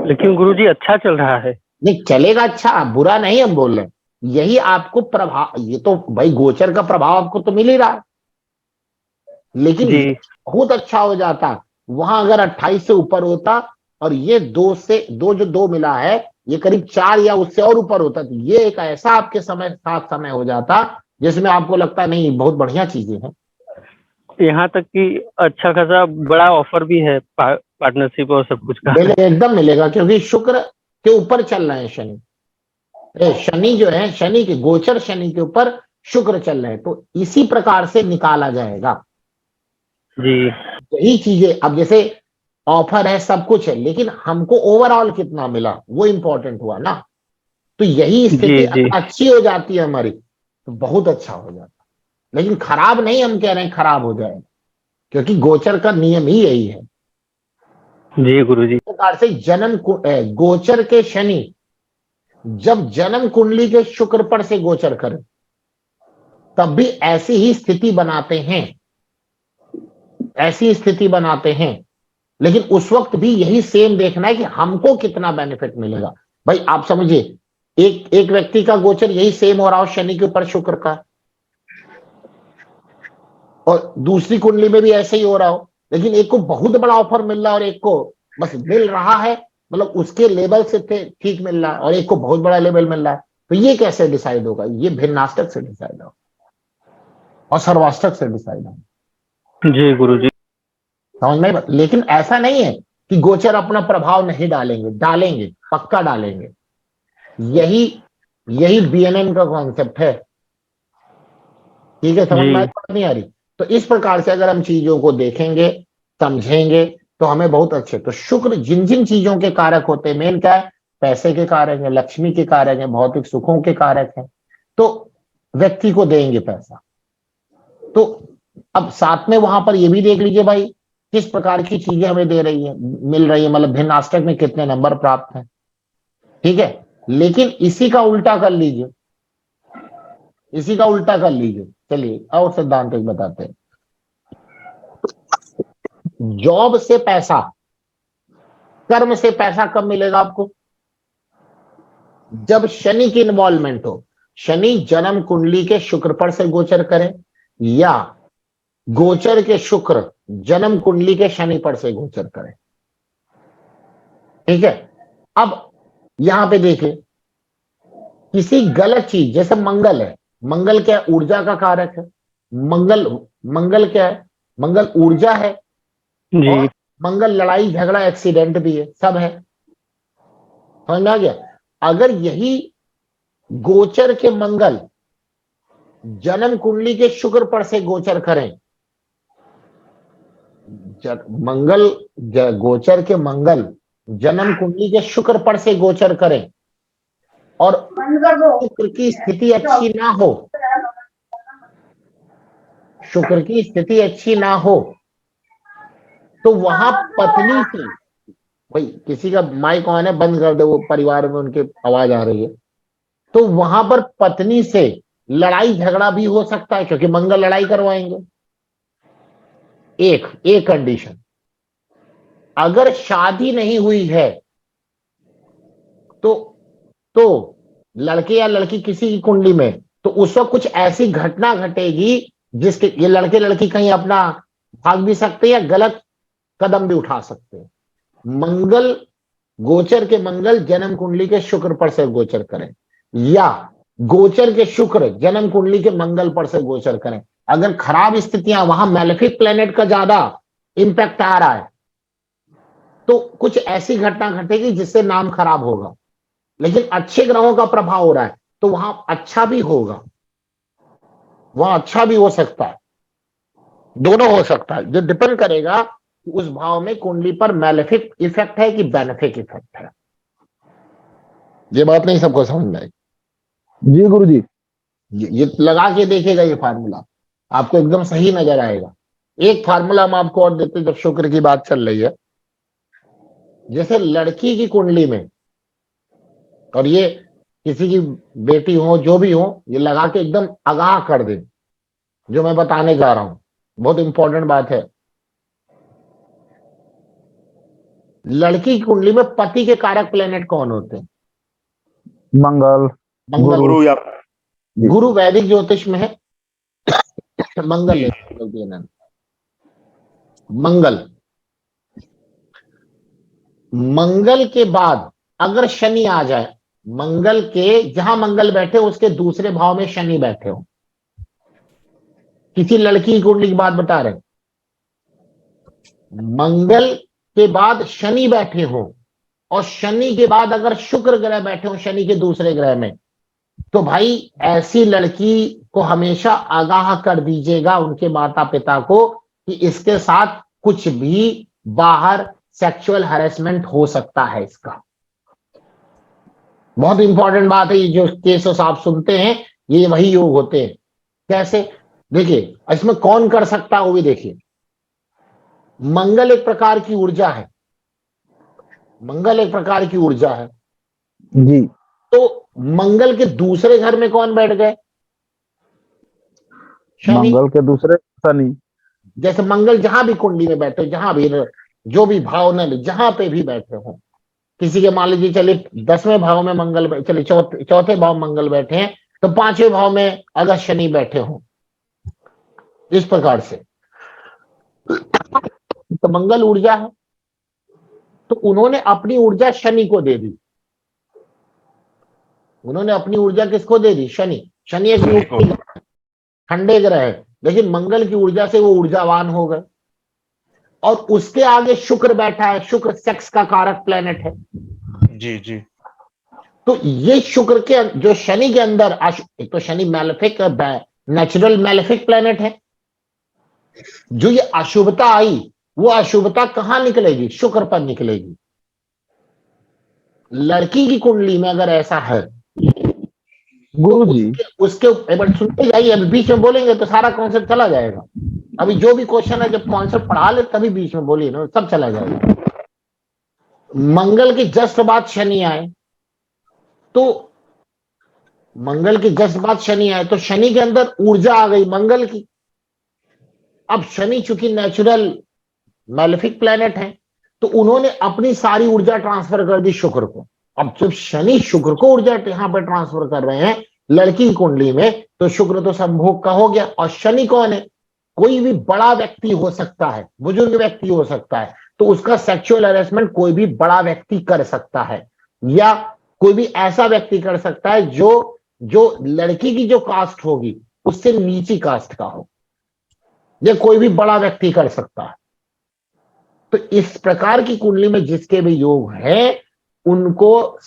लेकिन गुरुजी अच्छा चल रहा है। नहीं, चलेगा अच्छा, बुरा नहीं हम बोल रहे। यही आपको प्रभाव, ये तो भाई गोचर का प्रभाव आपको तो मिल ही रहा है, लेकिन बहुत अच्छा हो जाता वहां अगर 28 से ऊपर होता और ये 2 मिला है, ये करीब 4 या उससे और ऊपर होता, तो ये एक ऐसा आपके साथ समय हो जाता जिसमें आपको लगता नहीं बहुत बढ़िया चीजें हैं। यहाँ तक कि अच्छा खासा बड़ा ऑफर भी है पार्टनरशिप और सब कुछ का। एकदम मिलेगा, क्योंकि शुक्र के ऊपर चल रहे हैं शनि। शनि जो है, शनि के गोचर शनि के ऊपर शुक्र चल रहे हैं, तो इसी प्रकार से निकाला जाएगा जी। यही चीजें। अब जैसे ऑफर है, सब कुछ है, लेकिन हमको ओवरऑल कितना मिला वो इंपॉर्टेंट हुआ ना। तो यही स्थिति अच्छी हो जाती है हमारी, तो बहुत अच्छा हो जाता। लेकिन खराब नहीं हम कह रहे हैं खराब हो जाए, क्योंकि गोचर का नियम ही यही है। जी गुरुजी। इस प्रकार से गोचर के शनि जब जन्म कुंडली के शुक्र पर से गोचर करे तब भी ऐसी ही स्थिति बनाते हैं, ऐसी स्थिति बनाते हैं। लेकिन उस वक्त भी यही सेम देखना है कि हमको कितना बेनिफिट मिलेगा। भाई आप समझिए, एक व्यक्ति का गोचर यही सेम हो रहा हो शनि के ऊपर शुक्र का, और दूसरी कुंडली में भी ऐसे ही हो रहा हो, लेकिन एक को बहुत बड़ा ऑफर मिल रहा है और एक को बस मिल रहा है, मतलब उसके लेवल से ठीक मिल रहा है, और एक को बहुत बड़ा लेवल मिल रहा है। तो ये कैसे डिसाइड होगा? ये भिन्नाष्टक से डिसाइड होगा और सर्वाष्टक से डिसाइड होगा। जी गुरुजी। समझ में? लेकिन ऐसा नहीं है कि गोचर अपना प्रभाव नहीं डालेंगे, डालेंगे, पक्का डालेंगे। यही बीएनएन का कॉन्सेप्ट है। ठीक है, समझ में नहीं आ रही? तो इस प्रकार से अगर हम चीजों को देखेंगे, समझेंगे, तो हमें बहुत अच्छे। तो शुक्र जिन जिन चीजों के कारक होते हैं, मेन क्या है? पैसे के कारक है, लक्ष्मी के कारक है, भौतिक सुखों के कारक है, तो व्यक्ति को देंगे पैसा। तो अब साथ में वहां पर ये भी देख लीजिए भाई, किस प्रकार की चीजें हमें दे रही है, मिल रही है, मतलब भिन्नाष्टक में कितने नंबर प्राप्त है। ठीक है, लेकिन इसी का उल्टा कर लीजिए, इसी का उल्टा कर लीजिए। चलिए और सिद्धांत एक बताते हैं। जॉब से पैसा, कर्म से पैसा कब मिलेगा आपको? जब शनि की इन्वॉल्वमेंट हो। शनि जन्म कुंडली के शुक्र पर से गोचर करे, या गोचर के शुक्र जन्म कुंडली के शनि पर से गोचर करे। ठीक है, अब यहां पे देखिए, किसी गलत चीज, जैसे मंगल है, मंगल क्या है? ऊर्जा का कारक है। मंगल क्या है? मंगल ऊर्जा है, और मंगल लड़ाई झगड़ा एक्सीडेंट भी है, सब है। समझ में आ गया? अगर यही गोचर के मंगल जन्म कुंडली के शुक्र पर से गोचर करें, गोचर के मंगल जन्म कुंडली के शुक्र पर से गोचर करें और शुक्र की स्थिति अच्छी ना हो, शुक्र की स्थिति अच्छी ना हो, तो वहां पत्नी से, भाई किसी का माइक ऑन है, बंद कर दे, वो परिवार में उनके आवाज आ रही है। तो वहां पर पत्नी से लड़ाई झगड़ा भी हो सकता है, क्योंकि मंगल लड़ाई करवाएंगे। एक कंडीशन, अगर शादी नहीं हुई है तो लड़के या लड़की किसी की कुंडली में, तो उस वक्त कुछ ऐसी घटना घटेगी जिसके ये लड़के लड़की कहीं अपना भाग भी सकते हैं या गलत कदम भी उठा सकते हैं। मंगल, गोचर के मंगल जन्म कुंडली के शुक्र पर से गोचर करें, या गोचर के शुक्र जन्म कुंडली के मंगल पर से गोचर करें। अगर खराब स्थितियां, वहां मैलेफिक प्लेनेट का ज्यादा इंपैक्ट आ रहा है, तो कुछ ऐसी घटना घटेगी जिससे नाम खराब होगा। लेकिन अच्छे ग्रहों का प्रभाव हो रहा है, तो वहां अच्छा भी होगा, वहां अच्छा भी हो सकता है, दोनों हो सकता है। जो डिपेंड करेगा कि उस भाव में कुंडली पर मैलेफिक इफेक्ट है कि बेनिफिक इफेक्ट है। ये बात नहीं सबको समझ में आई? जी गुरुजी। ये लगा के देखेगा, ये फार्मूला आपको एकदम सही नजर आएगा। एक फार्मूला हम आपको और देते, जब शुक्र की बात चल रही है। जैसे लड़की की कुंडली में, और ये किसी की बेटी हो, जो भी हो, ये लगा के एकदम आगाह कर दे जो मैं बताने जा रहा हूं, बहुत इंपॉर्टेंट बात है। लड़की की कुंडली में पति के कारक प्लेनेट कौन होते हैं? मंगल, गुरु या गुरु वैदिक ज्योतिष में है मंगल। मंगल के बाद अगर शनि आ जाए, मंगल के जहां मंगल बैठे उसके दूसरे भाव में शनि बैठे हो, किसी लड़की की कुंडली की बात बता रहे, मंगल के बाद शनि बैठे हो, और शनि के बाद अगर शुक्र ग्रह बैठे हो शनि के दूसरे ग्रह में, तो भाई ऐसी लड़की को हमेशा आगाह कर दीजिएगा उनके माता पिता को कि इसके साथ कुछ भी बाहर सेक्सुअल हैरेसमेंट हो सकता है। इसका बहुत इंपॉर्टेंट बात है। ये जो केसेस आप सुनते हैं, ये वही योग होते हैं। कैसे? देखिए, इसमें कौन कर सकता है वो भी देखिए। मंगल एक प्रकार की ऊर्जा है, मंगल एक प्रकार की ऊर्जा है। जी। तो मंगल के दूसरे घर में कौन बैठ गए? शनि। मंगल के दूसरे शनि। जैसे मंगल जहां भी कुंडली में बैठे, जहां भी जो भी भाव न जहां पे भी बैठे हो, किसी के मान लीजिए चलिए 10वें भाव में मंगल, चलिए चौथे भाव मंगल बैठे हैं, तो 5वें भाव में अगर शनि बैठे हो, इस प्रकार से, तो मंगल ऊर्जा है। तो उन्होंने अपनी ऊर्जा शनि को दे दी, उन्होंने अपनी ऊर्जा किसको दे दी? शनि। शनि एक ठंडे ग्रह है, लेकिन मंगल की ऊर्जा से वो ऊर्जावान हो गए। और उसके आगे शुक्र बैठा है, शुक्र सेक्स का कारक प्लेनेट है। जी जी। तो ये शुक्र के जो शनि के अंदर, एक तो Shani malefic, natural malefic planet है। जो ये अशुभता आई, वो अशुभता कहां निकलेगी? शुक्र पर निकलेगी। लड़की की कुंडली में अगर ऐसा है, गुरु जी, उसके एक बार सुनते जाइए, अभी बीच में बोलेंगे तो सारा कॉन्सेप्ट चला जाएगा। अभी जो भी क्वेश्चन है, जब कॉन्सेप्ट पढ़ा ले तभी बीच में बोलिए ना, सब चला जाएगा। मंगल के जस्ट बाद शनि आए, तो मंगल के जस्ट बाद शनि आए, तो शनि के अंदर ऊर्जा आ गई मंगल की। अब शनि चूंकि नेचुरल मैलेफिक प्लेनेट है, तो उन्होंने अपनी सारी ऊर्जा ट्रांसफर कर दी शुक्र को। अब जब शनि शुक्र को ऊर्जा यहां पर ट्रांसफर कर रहे हैं लड़की की कुंडली में, तो शुक्र तो संभोग का हो गया। और शनि कौन है? कोई भी बड़ा व्यक्ति हो सकता है, बुजुर्ग व्यक्ति हो सकता है, तो उसका सेक्सुअल हैरेसमेंट कोई भी बड़ा व्यक्ति कर सकता है, या कोई भी ऐसा व्यक्ति कर सकता है जो लड़की की जो कास्ट होगी उससे नीची कास्ट का हो, या कोई भी बड़ा व्यक्ति कर सकता है। तो इस प्रकार की कुंडली में जिसके भी योग हैं, उनको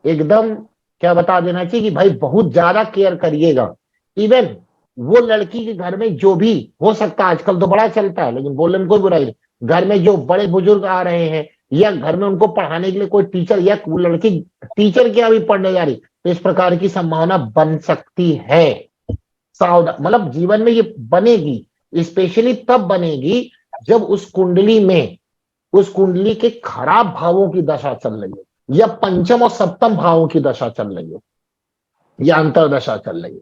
एकदम क्या बता देना चाहिए कि भाई बहुत ज्यादा केयर करिएगा। इवन वो लड़की के घर में जो भी हो सकता है, आजकल तो बड़ा चलता है, लेकिन बोलने में कोई बुराई नहीं, घर में जो बड़े बुजुर्ग आ रहे हैं, या घर में उनको पढ़ाने के लिए कोई टीचर, या वो लड़की टीचर क्या भी पढ़ने जा रही, तो इस प्रकार की संभावना बन सकती है। सावधान, मतलब जीवन में ये बनेगी, स्पेशली तब बनेगी जब उस कुंडली में, उस कुंडली के खराब भावों की दशा चल रही है, या पंचम और सप्तम भावों की दशा चल रही है, या अंतरदशा चल रही है।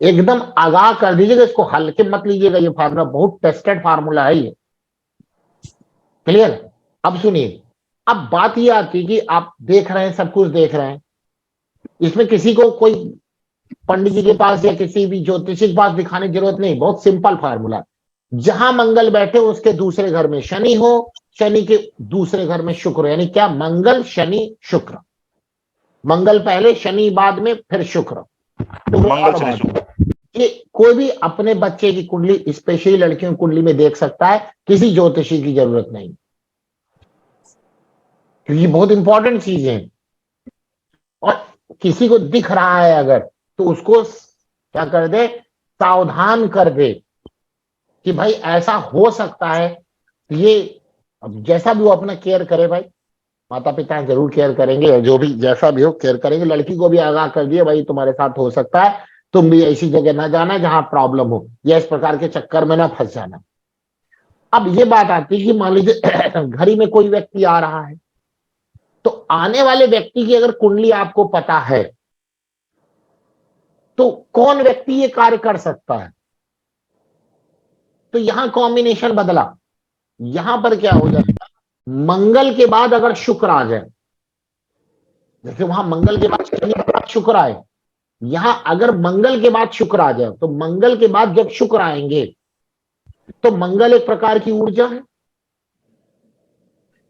एकदम आगाह कर दीजिएगा, इसको हल्के मत लीजिएगा, ये फार्मूला बहुत टेस्टेड फार्मूला है ये। क्लियर? अब सुनिए, अब बात ये आती है कि आप देख रहे हैं, सब कुछ देख रहे हैं, इसमें किसी को कोई पंडित जी के पास या किसी भी ज्योतिषी के पास दिखाने की जरूरत नहीं, बहुत सिंपल फार्मूला। जहां मंगल बैठे उसके दूसरे घर में शनि हो, शनि के दूसरे घर में शुक्र, यानी क्या? मंगल शनि शुक्र, मंगल पहले, शनि बाद में, फिर शुक्र। तो मंगल शनि शुक्र। ये कोई भी अपने बच्चे की कुंडली, स्पेशली लड़कियों की कुंडली में देख सकता है, किसी ज्योतिषी की जरूरत नहीं, क्योंकि बहुत इंपॉर्टेंट चीज है। और किसी को दिख रहा है अगर, तो उसको क्या कर दे? सावधान कर दे कि भाई ऐसा हो सकता है। ये अब जैसा भी वो अपना केयर करे, भाई माता पिता जरूर केयर करेंगे, और जो भी जैसा भी हो केयर करेंगे। लड़की को भी आगाह कर दिए, भाई तुम्हारे साथ हो सकता है, तुम भी ऐसी जगह ना जाना जहां प्रॉब्लम हो, या इस प्रकार के चक्कर में ना फंस जाना। अब ये बात आती है कि मान लीजिए घर में कोई व्यक्ति आ रहा है, तो आने वाले व्यक्ति की अगर कुंडली आपको पता है, तो कौन व्यक्ति ये कार्य कर सकता है। तो यहां कॉम्बिनेशन बदला, यहां पर क्या हो जाएगा? मंगल के बाद अगर शुक्र आ जाए, जैसे वहां मंगल के बाद शनि के बाद शुक्र आए, यहां अगर मंगल के बाद शुक्र आ जाए, तो मंगल के बाद जब शुक्र आएंगे, तो मंगल एक प्रकार की ऊर्जा है।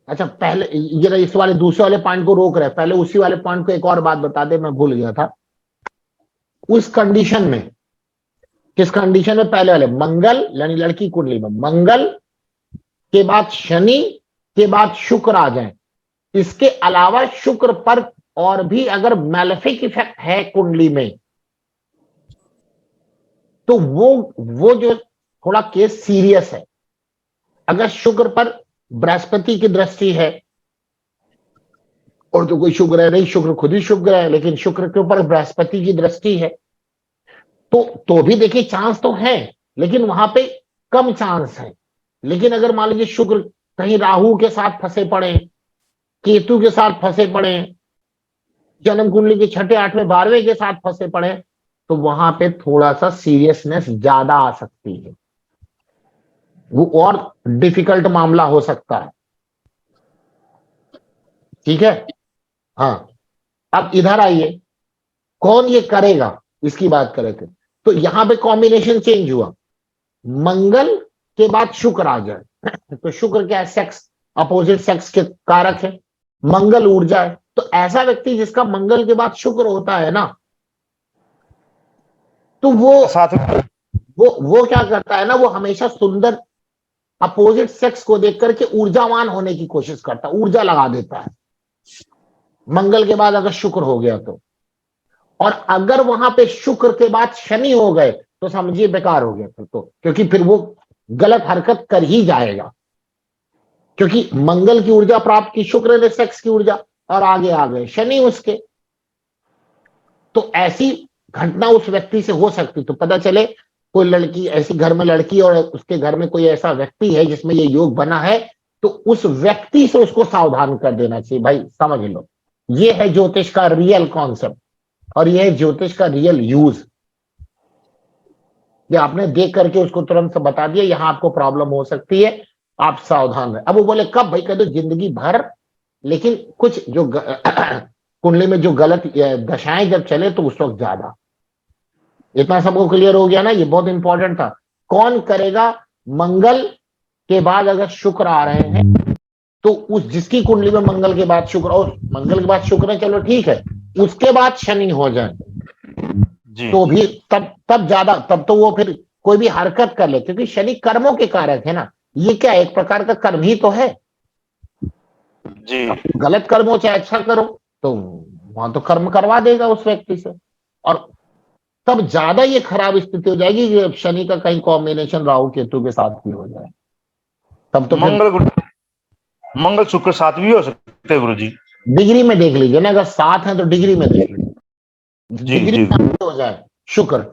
अच्छा, पहले ये इस वाले दूसरे वाले पॉइंट को रोक रहे, पहले उसी वाले पॉइंट को एक और बात बता दे, मैं भूल गया था। उस कंडीशन में, किस कंडीशन में? पहले वाले मंगल, यानी लड़की कुंडली में मंगल के बाद शनि के बाद शुक्र आ जाए, इसके अलावा शुक्र पर और भी अगर मैलेफिक इफेक्ट है कुंडली में, तो वो जो थोड़ा केस सीरियस है। अगर शुक्र पर बृहस्पति की दृष्टि है, और तो कोई शुक्र है नहीं, शुक्र खुद ही शुक्र है, लेकिन शुक्र के ऊपर बृहस्पति की दृष्टि है, तो भी देखिए चांस तो है, लेकिन वहां पे कम चांस है। लेकिन अगर मान लीजिए शुक्र कहीं राहु के साथ फंसे पड़े, केतु के साथ फंसे पड़े, जन्म कुंडली के छठे, आठवें, 12वें के साथ फंसे पड़े, तो वहां पे थोड़ा सा सीरियसनेस ज्यादा आ सकती है, वो और डिफिकल्ट मामला हो सकता है। ठीक है। हाँ, अब इधर आइए, कौन ये करेगा इसकी बात करें थे, तो यहां पे कॉम्बिनेशन चेंज हुआ, मंगल के बाद शुक्र आ जाए तो शुक्र क्या है, सेक्स, अपोजिट सेक्स के कारक है, मंगल ऊर्जा है। तो ऐसा व्यक्ति जिसका मंगल के बाद शुक्र होता है ना, तो साथ में वो क्या करता है ना, वो हमेशा सुंदर अपोजिट सेक्स को देख करके ऊर्जावान होने की कोशिश करता है, ऊर्जा लगा देता है, मंगल के बाद अगर शुक्र हो गया तो। और अगर वहां पे शुक्र के बाद शनि हो गए तो समझिए बेकार हो गया फिर तो, क्योंकि फिर वो गलत हरकत कर ही जाएगा, क्योंकि मंगल की ऊर्जा प्राप्त की, शुक्र ने सेक्स की ऊर्जा, और आगे आ गए शनि उसके। तो ऐसी घटना उस व्यक्ति से हो सकती, तो पता चले कोई लड़की ऐसी घर में, लड़की और उसके घर में कोई ऐसा व्यक्ति है जिसमें ये योग बना है, तो उस व्यक्ति से उसको सावधान कर देना चाहिए। भाई समझ लो, ये है ज्योतिष का रियल कॉन्सेप्ट, और ये है ज्योतिष का रियल यूज। ये आपने देख करके उसको तुरंत से बता दिया यहां आपको प्रॉब्लम हो सकती है, आप सावधान रहे। अब वो बोले कब भाई, कह दो जिंदगी भर, लेकिन कुछ जो कुंडली में जो गलत दशाएं जब चले तो उस वक्त ज्यादा। इतना सबको क्लियर हो गया ना, ये बहुत इंपॉर्टेंट था। कौन करेगा, मंगल के बाद अगर शुक्र आ रहे हैं तो उस जिसकी कुंडली में मंगल के बाद शुक्र, और मंगल के बाद शुक्र है चलो ठीक है, उसके बाद शनि हो जाए जी तो भी तब ज्यादा, तब तो वो फिर कोई भी हरकत कर ले, क्योंकि शनि कर्मों के कारक है ना, ये क्या एक प्रकार का कर्म ही तो है। जी गलत कर्म हो चाहे अच्छा करो, तो वहां तो कर्म करवा देगा उस व्यक्ति से, और तब ज्यादा ये खराब स्थिति हो जाएगी कि शनि का कहीं कॉम्बिनेशन राहु केतु के साथ भी हो जाए, तब तो फिर मंगल शुक्र साथ भी हो सकते हैं गुरु जी। डिग्री में देख लीजिए ना, अगर साथ है तो डिग्री में देख लीजिए, जी डिग्री जी में आगे हो जाए शुक्र,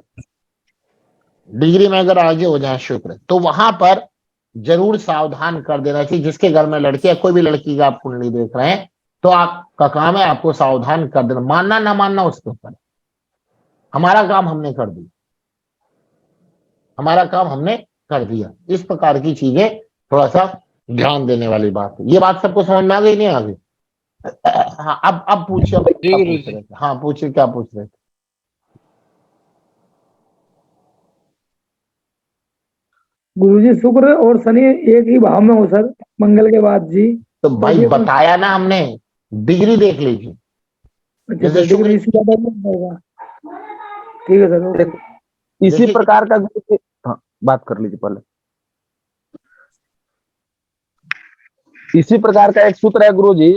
डिग्री में अगर आगे हो जाए शुक्र, तो वहां पर जरूर सावधान कर देना चाहिए। जिसके घर में लड़की है, कोई भी लड़की का आप कुंडली देख रहे हैं, तो आपका काम है आपको सावधान कर देना, मानना ना मानना उसके ऊपर। हमारा काम हमने कर दिया, हमारा काम हमने कर दिया। इस प्रकार की चीजें थोड़ा सा ध्यान देने वाली बात है। ये बात सबको समझ में आ गई, नहीं आ गई? हाँ, अब पूछिए, अब क्या पूछ रहे थे? हाँ पूछिए, क्या पूछ रहे थे? गुरुजी शुक्र और शनि एक ही भाव में हो सर, मंगल के बाद जी। तो भाई ये बताया ना हमने, डिग्री देख लीजिए। अच्छा जैसे सर, शुक्र, डिग्री इससे ज्यादा नहीं होगा। ठीक है सर, ओके। इसी देखिए प्रकार का हाँ, बात कर लीजिए पहले। इसी प्रकार का एक सूत्र है गुरु जी,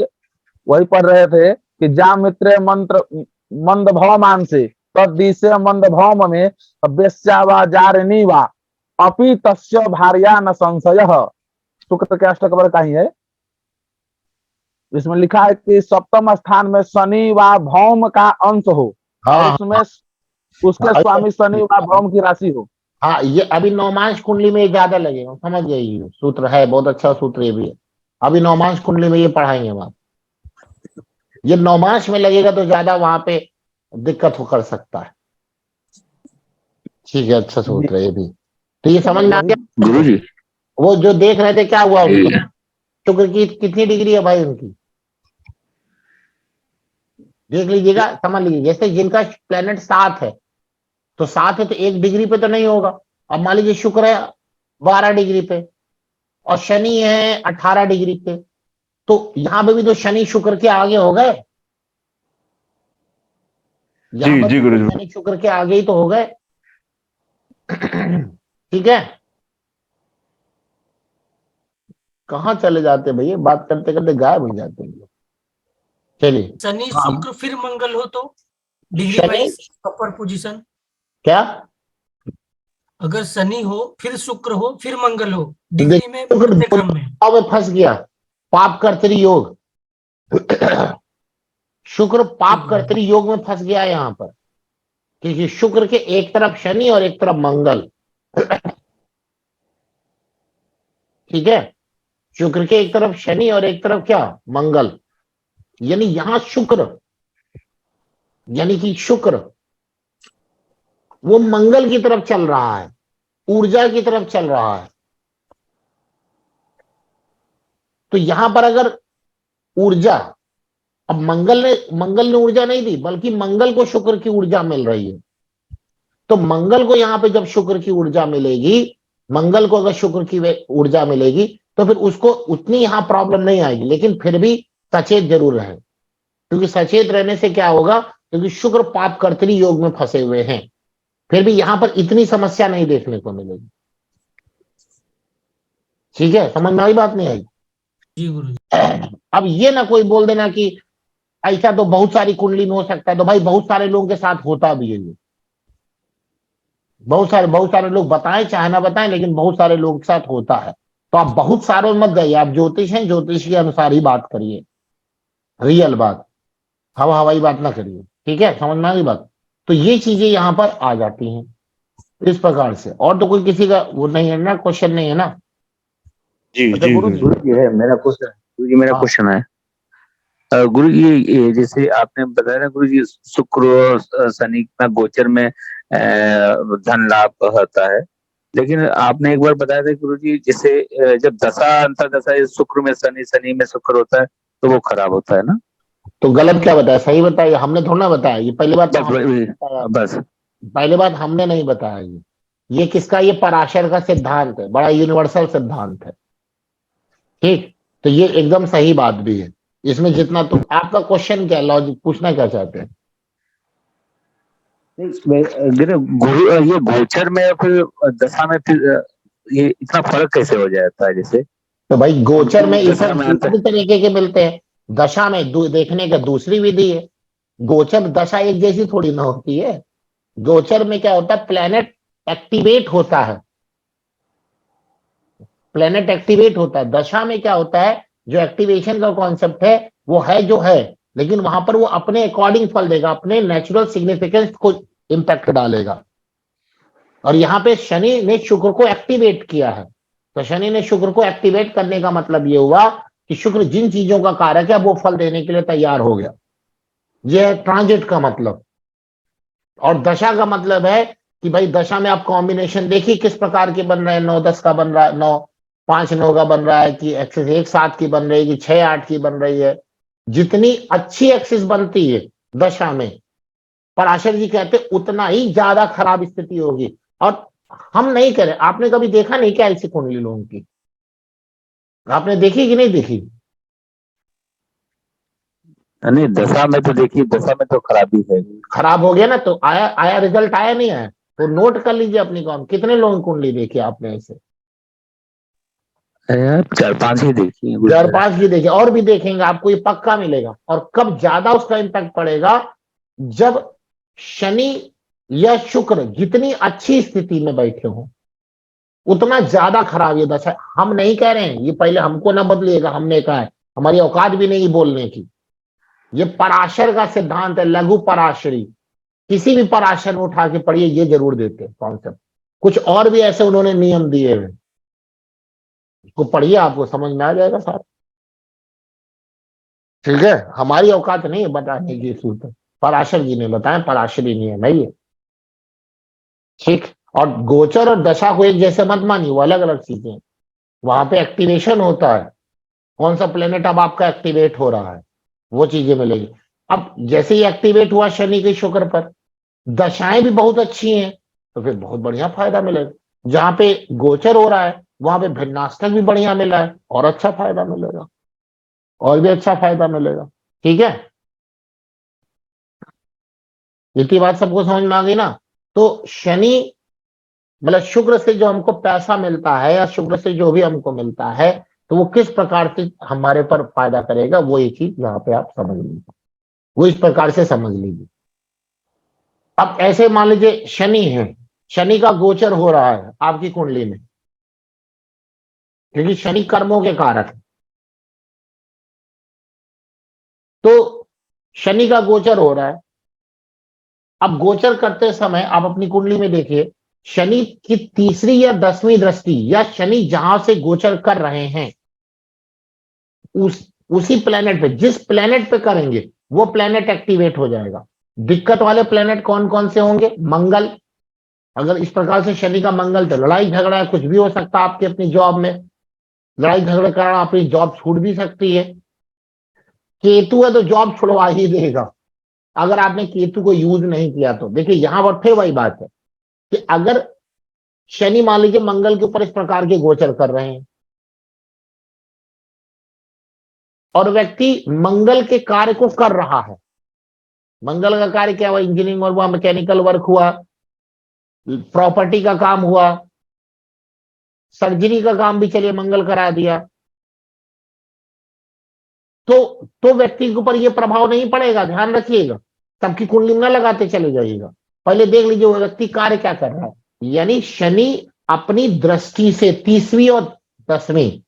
वही पढ़ रहे थे कि जा मित्र मंत्र मंद भवमान से तदिशे मंद भौम में वेश्यावा जारिणी वा अपि तस्य भार्या न संशय। शुक्र के अष्टक का ही है। इसमें लिखा है कि सप्तम स्थान में शनि व भौम का अंश हो, और हाँ उसमें उसके स्वामी शनि व भौम की राशि हो। हाँ, ये अभी नौमांश कुंडली में ज्यादा लगेगा, समझ गए? ये सूत्र है, बहुत अच्छा सूत्र ये भी है। अभी नौमांश कुंडली में ये पढ़ाएंगे बात, ये नौमांश में लगेगा तो ज्यादा वहां पे दिक्कत हो कर सकता है। ठीक है, अच्छा सूत्र है ये भी। तो ये समझ में आ गया गुरु जी, वो जो देख रहे थे क्या हुआ उनको, शुक्र की कितनी डिग्री है भाई उनकी, देख लीजिएगा, समझ लीजिए। जैसे जिनका प्लेनेट 7 है, तो 7 है तो 1 डिग्री पे तो नहीं होगा। अब मान लीजिए शुक्र है 12 डिग्री पे और शनि है 18 डिग्री पे, तो यहां पे भी तो शनि शुक्र के आगे हो गए, यहां पर जी गुरु जी। शनि शुक्र के आगे ही तो हो गए। ठीक है, कहाँ चले जाते भैया, बात करते करते गायब हो जाते हैं। चलिए, शनि हाँ, शुक्र फिर मंगल हो तो डिग्री शनि वाइज अपर पोजीशन। क्या? अगर शनि हो फिर शुक्र हो फिर मंगल हो, तो डिग्री में देखिए, बढ़ते क्रम में। में फंस गया, पाप कर्तरी योग। शुक्र पाप कर्तरी योग में फंस गया यहाँ पर, क्योंकि शुक्र के एक तरफ शनि और एक तरफ मंगल। ठीक है, शुक्र के एक तरफ शनि और एक तरफ क्या, मंगल। यानी यहां शुक्र, यानी कि शुक्र वो मंगल की तरफ चल रहा है, ऊर्जा की तरफ चल रहा है। तो यहां पर अगर ऊर्जा, अब मंगल ने ऊर्जा नहीं दी, बल्कि मंगल को शुक्र की ऊर्जा मिल रही है। तो मंगल को यहां पे जब शुक्र की ऊर्जा मिलेगी, मंगल को अगर शुक्र की ऊर्जा मिलेगी, तो फिर उसको उतनी यहां प्रॉब्लम नहीं आएगी, लेकिन फिर भी सचेत जरूर रहे, क्योंकि सचेत रहने से क्या होगा, क्योंकि शुक्र पाप कर्तरी योग में फंसे हुए हैं, फिर भी यहां पर इतनी समस्या नहीं देखने को मिलेगी। ठीक है, समझ में आई बात, नहीं आई? जी गुरुजी। अब ये ना कोई बोल देना कि ऐसा तो बहुत सारी कुंडली में हो सकता है, तो भाई बहुत सारे लोगों के साथ होता भी है ये, बहुत सारे लोग बताएं चाहे ना बताएं, लेकिन बहुत सारे लोगों के साथ होता है। तो आप बहुत सारे मत जाइए, आप ज्योतिष हैं, ज्योतिष के अनुसार ही बात करिए, रियल बात, हवाई बात ना करिए। ठीक है, समझ में आ गई बात? तो ये चीजें यहाँ पर आ जाती हैं इस प्रकार से। और तो कोई किसी का वो नहीं है ना, क्वेश्चन नहीं है ना? जी अच्छा जी गुरु जी। जी, गुरु जी है मेरा क्वेश्चन, गुरु जी मेरा हाँ क्वेश्चन है। गुरु जी ये जैसे आपने बताया ना गुरु जी, शुक्र और शनि का गोचर में धन लाभ होता है, लेकिन आपने एक बार बताया था गुरु जी, जैसे जब दशा अंतर दशा इस शुक्र में शनि, शनि में शुक्र होता है तो वो खराब होता है ना? तो गलत क्या बताया, सही बताया, हमने थोड़ा ना बताया ये, पहली बात तो बस हमने नहीं बताया, बस। पहली बात हमने नहीं बताया ये किसका, ये पराशर का सिद्धांत है, बड़ा यूनिवर्सल सिद्धांत है। ठीक, तो ये एकदम सही बात भी है इसमें जितना। तो आपका क्वेश्चन क्या, लॉजिक पूछना क्या चाहते हैं? गुरु ये गोचर में फिर दशा में फिर ये इतना फर्क कैसे हो जाता है? जैसे तो भाई गोचर में दशा इफेक्ट में अंतर। दूसरी तरीके के मिलते हैं, दशा में देखने का दूसरी विधि है। गोचर दशा एक जैसी थोड़ी ना होती है। गोचर में क्या होता है, प्लेनेट एक्टिवेट होता है, प्लेनेट एक्टिवेट होता है। दशा में क्या होता है, जो एक्टिवेशन का कॉन्सेप्ट है वो है जो है, लेकिन वहां पर वो अपने अकॉर्डिंग फल देगा, अपने नेचुरल सिग्निफिकेंस को इंपैक्ट डालेगा। और यहाँ पे शनि ने शुक्र को एक्टिवेट किया है, तो शनि ने शुक्र को एक्टिवेट करने का मतलब ये हुआ कि शुक्र जिन चीजों का कारक है वो फल देने के लिए तैयार हो गया। ये है ट्रांजिट का मतलब। और दशा का मतलब है कि भाई दशा में आप कॉम्बिनेशन देखिए किस प्रकार के बन रहे हैं, 9-10 का बन रहा है, 9-5-9 का बन रहा है, कि एक्सिस 1-7 की बन रही है, कि 6-8 की बन रही है। जितनी अच्छी एक्सिस बनती है दशा में, पराशर जी कहते उतना ही ज्यादा खराब स्थिति होगी। और हम नहीं करें, आपने कभी देखा नहीं क्या ऐसी कुंडली लोगों की, आपने देखी कि नहीं देखी? नहीं, दशा में तो देखिए, दशा में तो खराबी है। खराब हो गया ना, तो आया आया रिजल्ट, आया नहीं आया? तो नोट कर लीजिए अपनी कौन, कितने लोगों की कुंडली देखी आपने ऐसे? 4-5 ही देखी है। 4-5 की देखिए, और भी देखेंगे, आपको ये पक्का मिलेगा। और कब ज्यादा उसका इंपैक्ट पड़ेगा, जब शनि या शुक्र जितनी अच्छी स्थिति में बैठे हो उतना ज्यादा खराब ये दशा। हम नहीं कह रहे हैं, ये पहले हमको ना बदलिएगा, हमने कहा है, हमारी औकात भी नहीं बोलने की। ये पराशर का सिद्धांत है, लघु पराशरी, किसी भी पराशर में उठा के पढ़िए, ये जरूर देते हैं कॉन्सेप्ट। कुछ और भी ऐसे उन्होंने नियम दिए हुए, उसको पढ़िए, आपको समझ में आ जाएगा सारा। ठीक है, हमारी औकात नहीं है बताने की सूत्र, पराशर जी ने बताया, पराशरी नियम है ये। ठीक, और गोचर और दशा को एक जैसे मत मानिए, वो अलग अलग चीजें हैं। वहां पे एक्टिवेशन होता है, कौन सा प्लेनेट अब आपका एक्टिवेट हो रहा है, वो चीजें मिलेगी। अब जैसे ही एक्टिवेट हुआ शनि के शुक्र पर, दशाएं भी बहुत अच्छी हैं, तो फिर बहुत बढ़िया फायदा मिलेगा। जहां पे गोचर हो रहा है वहां पे भिन्नाष्टक भी बढ़िया मिला है, और अच्छा फायदा मिलेगा, और भी अच्छा फायदा मिलेगा। ठीक है, इतनी बात सबको समझ में आ गई ना? तो शनि मतलब शुक्र से जो हमको पैसा मिलता है, या शुक्र से जो भी हमको मिलता है, तो वो किस प्रकार से हमारे पर फायदा करेगा, वो एक चीज यहाँ पे आप समझ लीजिए, वो इस प्रकार से समझ लीजिए। अब ऐसे मान लीजिए शनि है, शनि का गोचर हो रहा है आपकी कुंडली में, क्योंकि शनि कर्मों के कारक है। तो शनि का गोचर हो रहा है, अब गोचर करते समय आप अपनी कुंडली में देखिए, शनि की तीसरी या 10वीं दृष्टि या शनि जहां से गोचर कर रहे हैं उसी प्लेनेट पे, जिस प्लेनेट पे करेंगे वो प्लेनेट एक्टिवेट हो जाएगा। दिक्कत वाले प्लेनेट कौन कौन से होंगे? मंगल, अगर इस प्रकार से शनि का मंगल, तो लड़ाई झगड़ा है, कुछ भी हो सकता है आपकी अपनी जॉब में, लड़ाई झगड़े के कारण आपकी जॉब छूट भी सकती है। केतु है तो जॉब छुड़वा ही देगा अगर आपने केतु को यूज नहीं किया तो। देखिए यहां पर फिर वही बात है कि अगर शनि मान लीजिए मंगल के ऊपर इस प्रकार के गोचर कर रहे हैं और व्यक्ति मंगल के कार्य को कर रहा है, मंगल का कार्य क्या हुआ? इंजीनियरिंग हुआ, मैकेनिकल वर्क हुआ, प्रॉपर्टी का काम हुआ, सर्जरी का काम भी चलिए मंगल करा दिया, तो व्यक्ति के ऊपर ये प्रभाव नहीं पड़ेगा। ध्यान रखिएगा, सबकी कुंडली में न लगाते चले जाइएगा, पहले देख लीजिए वो व्यक्ति कार्य क्या कर रहा है। यानी शनि अपनी दृष्टि से 30वीं और 10वीं,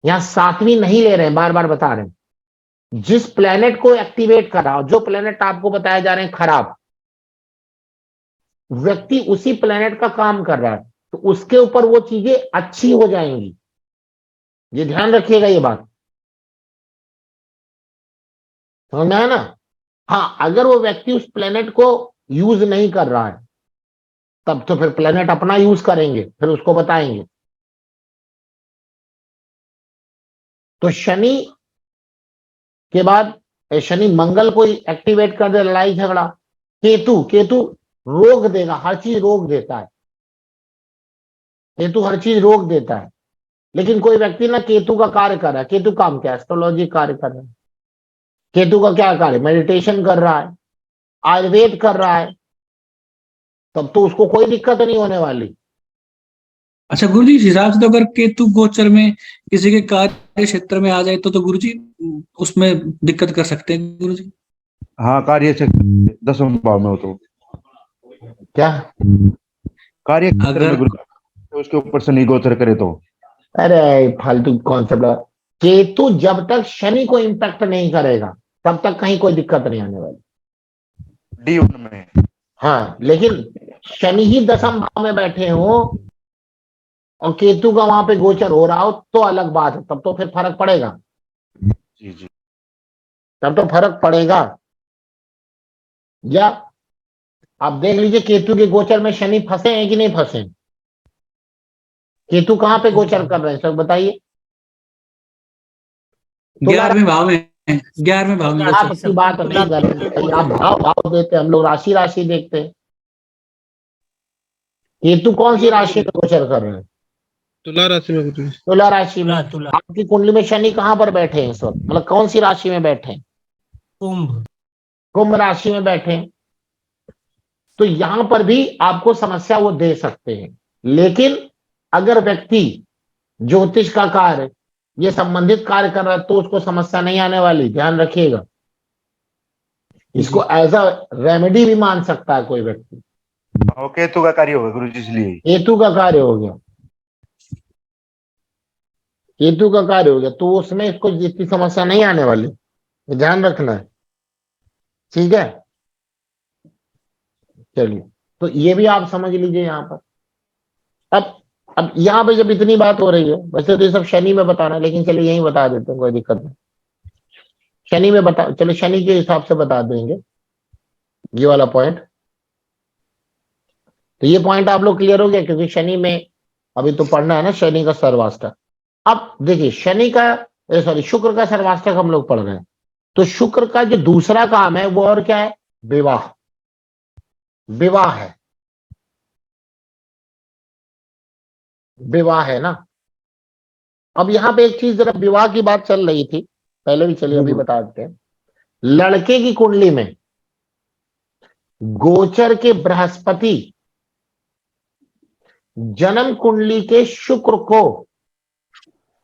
यहां 7वीं नहीं ले रहे हैं, बार बार बता रहे हैं, जिस प्लेनेट को एक्टिवेट कर रहा हो, जो प्लेनेट आपको बताए जा रहे हैं खराब, व्यक्ति उसी प्लेनेट का काम कर रहा है, तो उसके ऊपर वो चीजें अच्छी हो जाएंगी। ये ध्यान रखिएगा ये बात, समझ में आया ना? हाँ, अगर वो व्यक्ति उस प्लेनेट को यूज नहीं कर रहा है तब तो फिर प्लेनेट अपना यूज करेंगे, फिर उसको बताएंगे। तो शनि के बाद शनि मंगल को एक्टिवेट कर दे, लड़ाई झगड़ा। केतु रोग देगा, हर चीज रोग देता है, केतु हर चीज रोक देता है। लेकिन कोई व्यक्ति ना केतु का कार्य कर रहा है, केतु काम क्या है? एस्ट्रोलॉजी कार्य कर रहा है। केतु का क्या कार्य? मेडिटेशन कर रहा है, आयुर्वेद कर रहा है, तब तो उसको कोई दिक्कत नहीं होने वाली। अच्छा गुरुजी, इस हिसाब से तो अगर केतु गोचर में किसी के कार्य क्षेत्र में आ जाए तो गुरुजी उसमें दिक्कत कर सकते हैं गुरुजी? हाँ, कार्य से 10वें भाव में हो तो क्या कार्य क्षेत्र अगर में गुरु उसके ऊपर शनि गोचर करे तो? अरे फालतू कॉन्सेप्ट। केतु जब तक शनि को इंपैक्ट नहीं करेगा तब तक कहीं कोई दिक्कत नहीं आने वाली। D1 में। हाँ, लेकिन शनि ही 10वें भाव में बैठे हो और केतु का वहां पे गोचर हो रहा हो तो अलग बात है, तब तो फिर फर्क पड़ेगा। जी जी। तब तो फर्क पड़ेगा। या आप देख लीजिए केतु के गोचर में शनि फंसे हैं कि नहीं फंसे? केतु कहाँ पे गोचर कर रहे हैं सब बताइए? 11वें भाव में, 11वें भाव में गोचर। आपकी बात नहीं करेंगे, आप भाव देते हैं, हम लोग राशि देखते हैं। केतु कौन सी राशि में गोचर कर रहे हैं? तुला राशि में। तुला राशि में। तुला। आपकी कुंडली में शनि कहाँ पर बैठे हैं इस वक्त? मतलब कौन सी राशि में बैठे हैं? कुंभ। कुंभ राशि में बैठे हैं। तो यहां पर भी आपको समस्या वो दे सकते हैं। लेकिन अगर व्यक्ति ज्योतिष का कार्य, ये संबंधित कार्य कर रहा है तो उसको समस्या नहीं आने वाली। ध्यान रखिएगा, इसको एज अ रेमेडी भी मान सकता है कोई व्यक्ति। और केतु का कार्य होगा गुरु जी, इसलिए केतु का कार्य हो गया, केतु का कार्य हो गया तो उसमें इसको जितनी समस्या नहीं आने वाली, ध्यान रखना है। ठीक है, चलिए, तो ये भी आप समझ लीजिए यहाँ पर। अब यहाँ पे जब इतनी बात हो रही है, वैसे तो ये सब शनि में बताना है, लेकिन चलिए यही बता देते हैं, कोई दिक्कत नहीं। शनि में बता, चलो शनि के हिसाब से बता देंगे ये वाला पॉइंट। तो ये पॉइंट आप लोग क्लियर हो गया, क्योंकि शनि में अभी तो पढ़ना है ना शनि का सर्वाष्टक। अब देखिए शनि का, सॉरी, शुक्र का सर्वाष्टक हम लोग पढ़ रहे हैं। तो शुक्र का जो दूसरा काम है वो और क्या है? विवाह। विवाह है, विवाह है ना। अब यहां पे एक चीज, जरा विवाह की बात चल रही थी पहले भी, चलिए अभी बता देते हैं। लड़के की कुंडली में गोचर के बृहस्पति जन्म कुंडली के शुक्र को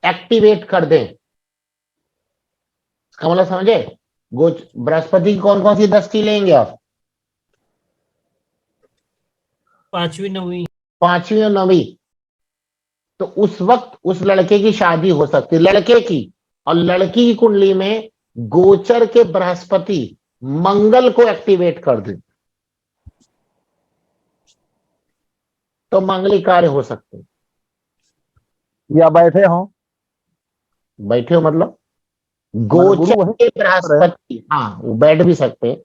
एक्टिवेट कर दें, इसका मतलब समझे? बृहस्पति की कौन कौन सी दृष्टि लेंगे आप? 5वीं 9वीं। 5वीं और 9वीं। तो उस वक्त उस लड़के की शादी हो सकती है, लड़के की। और लड़की की कुंडली में गोचर के बृहस्पति मंगल को एक्टिवेट कर दे तो मांगलिक कार्य हो सकते हैं। या बैठे हो, बैठे हो मतलब हमारा गोचर गुरु वही के पर है। बृहस्पति, हाँ वो बैठ भी सकते हैं।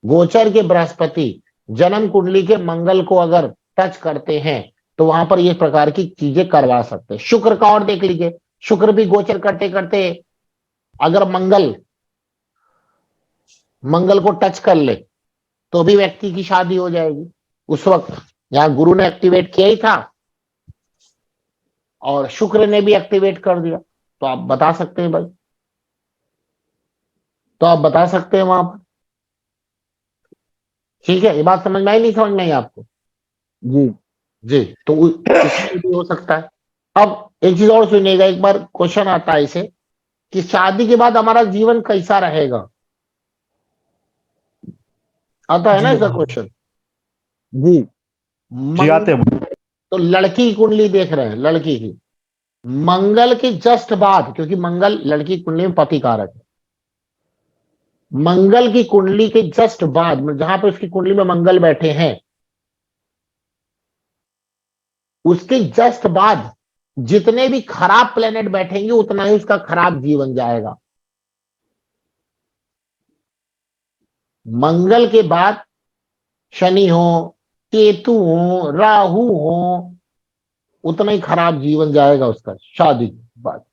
गोचर के बृहस्पति जन्म कुंडली के मंगल को अगर टच करते हैं तो वहां पर ये प्रकार की चीजें करवा सकते हैं। शुक्र का और देख लीजिए, शुक्र भी गोचर करते करते अगर मंगल को टच कर ले तो भी व्यक्ति की शादी हो जाएगी। उस वक्त यहाँ गुरु ने एक्टिवेट किया ही था और शुक्र ने भी एक्टिवेट कर दिया, तो आप बता सकते हैं भाई, तो आप बता सकते हैं वहां पर। ठीक है, ये बात समझ में आई नहीं समझ में आई आपको? जी जी, तो इसमें भी हो सकता है। अब एक चीज और सुनिएगा, एक बार क्वेश्चन आता है इसे कि शादी के बाद हमारा जीवन कैसा रहेगा, आता है ना जी इसका हाँ। क्वेश्चन। जी जी आते हैं। तो लड़की की कुंडली देख रहे हैं, लड़की की मंगल के जस्ट बाद, क्योंकि मंगल लड़की की कुंडली में पति कारक है, मंगल की कुंडली के जस्ट बाद जहां पे उसकी कुंडली में मंगल बैठे हैं उसके जस्ट बाद जितने भी खराब प्लेनेट बैठेंगे उतना ही उसका खराब जीवन जाएगा। मंगल के बाद शनि हो, केतु हो, राहु हो, उतना ही खराब जीवन जाएगा उसका शादी के बाद।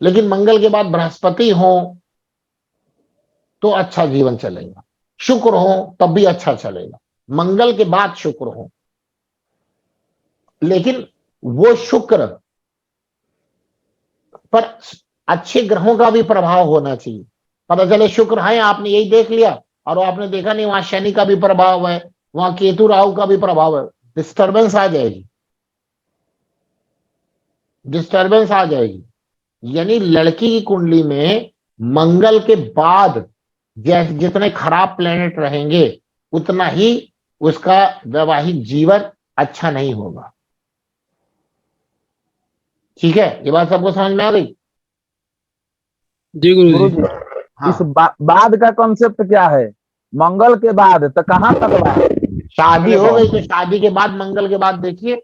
लेकिन मंगल के बाद बृहस्पति हो तो अच्छा जीवन चलेगा, शुक्र हो तब भी अच्छा चलेगा, मंगल के बाद शुक्र हो। लेकिन वो शुक्र पर अच्छे ग्रहों का भी प्रभाव होना चाहिए। पता चले शुक्र है, आपने यही देख लिया और आपने देखा नहीं वहां शनि का भी प्रभाव है, वहां केतु राहु का भी प्रभाव है, डिस्टर्बेंस आ जाएगी, डिस्टर्बेंस आ जाएगी। यानी लड़की की कुंडली में मंगल के बाद जितने खराब प्लेनेट रहेंगे उतना ही उसका वैवाहिक जीवन अच्छा नहीं होगा। ठीक है, ये बात सबको समझ में आ गई? जी गुरु गुरु जी। जी, हाँ, इस बाद का कॉन्सेप्ट क्या है? मंगल के बाद तो कहाँ तक बाद? शादी हो गई तो शादी के बाद मंगल के बाद देखिए,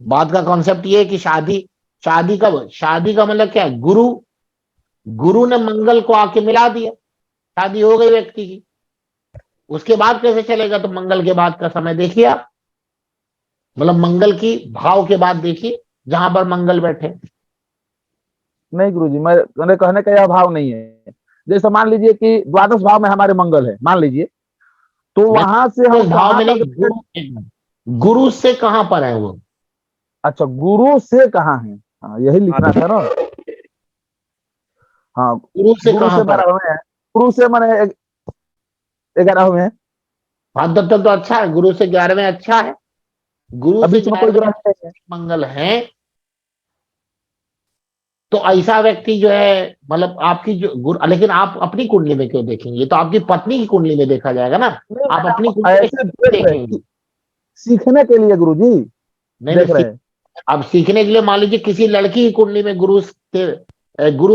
बात का कॉन्सेप्ट ये है कि शादी का मतलब क्या है? गुरु ने मंगल को आके मिला दिया, शादी हो गई व्यक्ति की। उसके बाद कैसे चलेगा? तो मंगल के बाद का समय देखिए आप, मतलब मंगल की भाव के बाद देखिए जहां पर मंगल बैठे। नहीं गुरु जी, मेरे कहने का यह भाव नहीं है। जैसे मान लीजिए कि द्वादश भाव में हमारे मंगल है, मान लीजिए, तो वहां से तो हम भाव कहाँ में नहीं, तक? गुरु से कहां पर है वो? अच्छा, गुरु से कहाँ है? हाँ, यही लिखना था ना। हाँ, गुरु से गुरु कहां से पर है? 12वें है, गुरु से मैंने 11वें है। हाँ, तब तो अच्छा है, गुरु से 11वें अच्छा है। गुरु अब से बीच में कोई 11वें ग्रह नहीं है। मंगल है तो ऐसा व्यक्ति जो है, मतलब आपकी जो गुरु, लेकिन आप अपनी कुंडली में क्यों देखेंगे? ये तो आपकी पत्नी की कुंडली में देखा जाएगा ना, नहीं, आप अपनी मैंने कुंडली में ऐसे क्यों देख रहे देखेंगे? हैं, सीखने के लिए गुरु जी नहीं देख नहीं, रहे हैं। अब सीखने के लिए मान लीजिए किसी लड़की की कुंडली में गुरु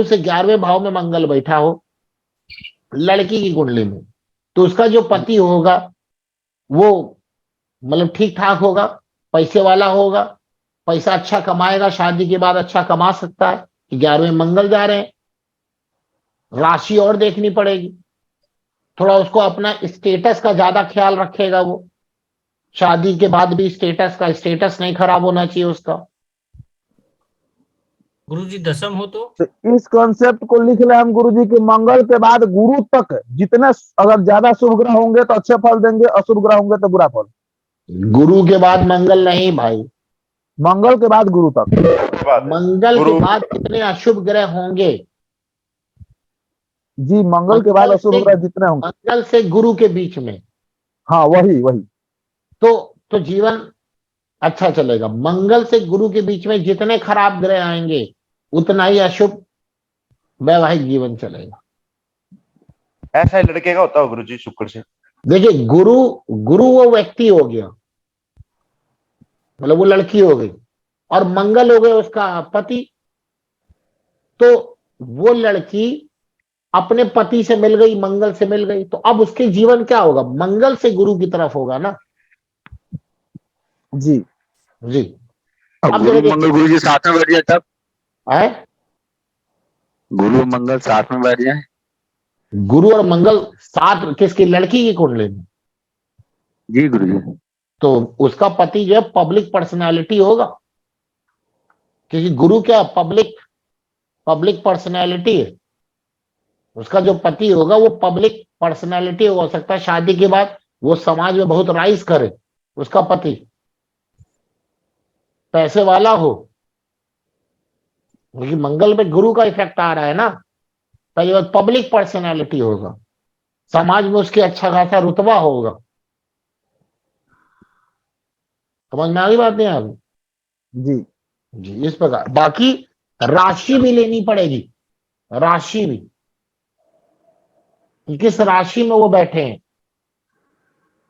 से 11वें भाव में मंगल बैठा हो लड़की की कुंडली में, तो उसका जो पति होगा वो मतलब ठीक ठाक होगा, पैसे वाला होगा, पैसा अच्छा कमाएगा, शादी के बाद अच्छा कमा सकता है। 11वें मंगल जा रहे हैं, राशि और देखनी पड़ेगी, थोड़ा उसको अपना स्टेटस का ज्यादा ख्याल रखेगा वो, शादी के बाद भी स्टेटस नहीं खराब होना चाहिए उसका। गुरु जी दसम हो तो तो इस कॉन्सेप्ट को लिख ले हम गुरु जी कि मंगल के बाद गुरु तक जितने, अगर ज्यादा शुभ ग्रह होंगे तो अच्छे फल देंगे, अशुभ ग्रह होंगे तो बुरा फल। गुरु के बाद मंगल नहीं भाई, मंगल के बाद गुरु तक। मंगल के गुरु बाद जितने अशुभ ग्रह होंगे, जी, मंगल के बाद मंगल अशुभ से ग्रह जितने होंगे। मंगल से गुरु के बीच में हाँ, वही वही। तो जीवन अच्छा चलेगा। मंगल से गुरु के बीच में जितने खराब ग्रह आएंगे उतना ही अशुभ वैवाहिक जीवन चलेगा। ऐसा ही लड़के का होता है गुरु जी शुक्र से। देखिए, गुरु वो व्यक्ति हो गया, मतलब वो लड़की हो गई, और मंगल हो गए उसका पति, तो वो लड़की अपने पति से मिल गई, मंगल से मिल गई, तो अब उसके जीवन क्या होगा? मंगल से गुरु की तरफ होगा ना। जी जी। अब अब गुरु देखिए मंगल गुरु जी साथ में बैठ जाए तब, है, गुरु मंगल साथ में बैठ जाए। गुरु और मंगल साथ किसकी, लड़की की कुंडली में, जी गुरु जी। तो उसका पति जो है पब्लिक पर्सनालिटी होगा, क्योंकि गुरु क्या, पब्लिक पब्लिक पर्सनालिटी है। उसका जो पति होगा वो पब्लिक पर्सनालिटी हो सकता है, शादी के बाद वो समाज में बहुत राइज करे, उसका पति पैसे वाला हो, क्योंकि मंगल में गुरु का इफेक्ट आ रहा है ना। पहली बात पब्लिक पर्सनालिटी होगा, समाज में उसके अच्छा खासा रुतबा होगा। समझ में आ गई बात नहीं आ गई? जी जी, इस प्रकार। बाकी राशि भी लेनी पड़ेगी, राशि भी, कि किस राशि में वो बैठे हैं,